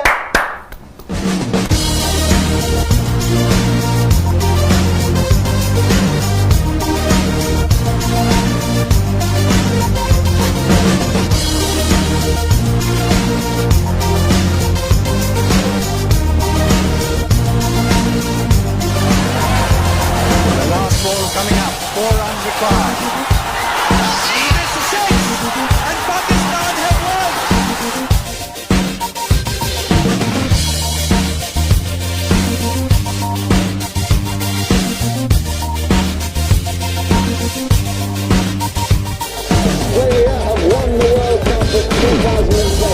Australia have won the World Cup of 2007.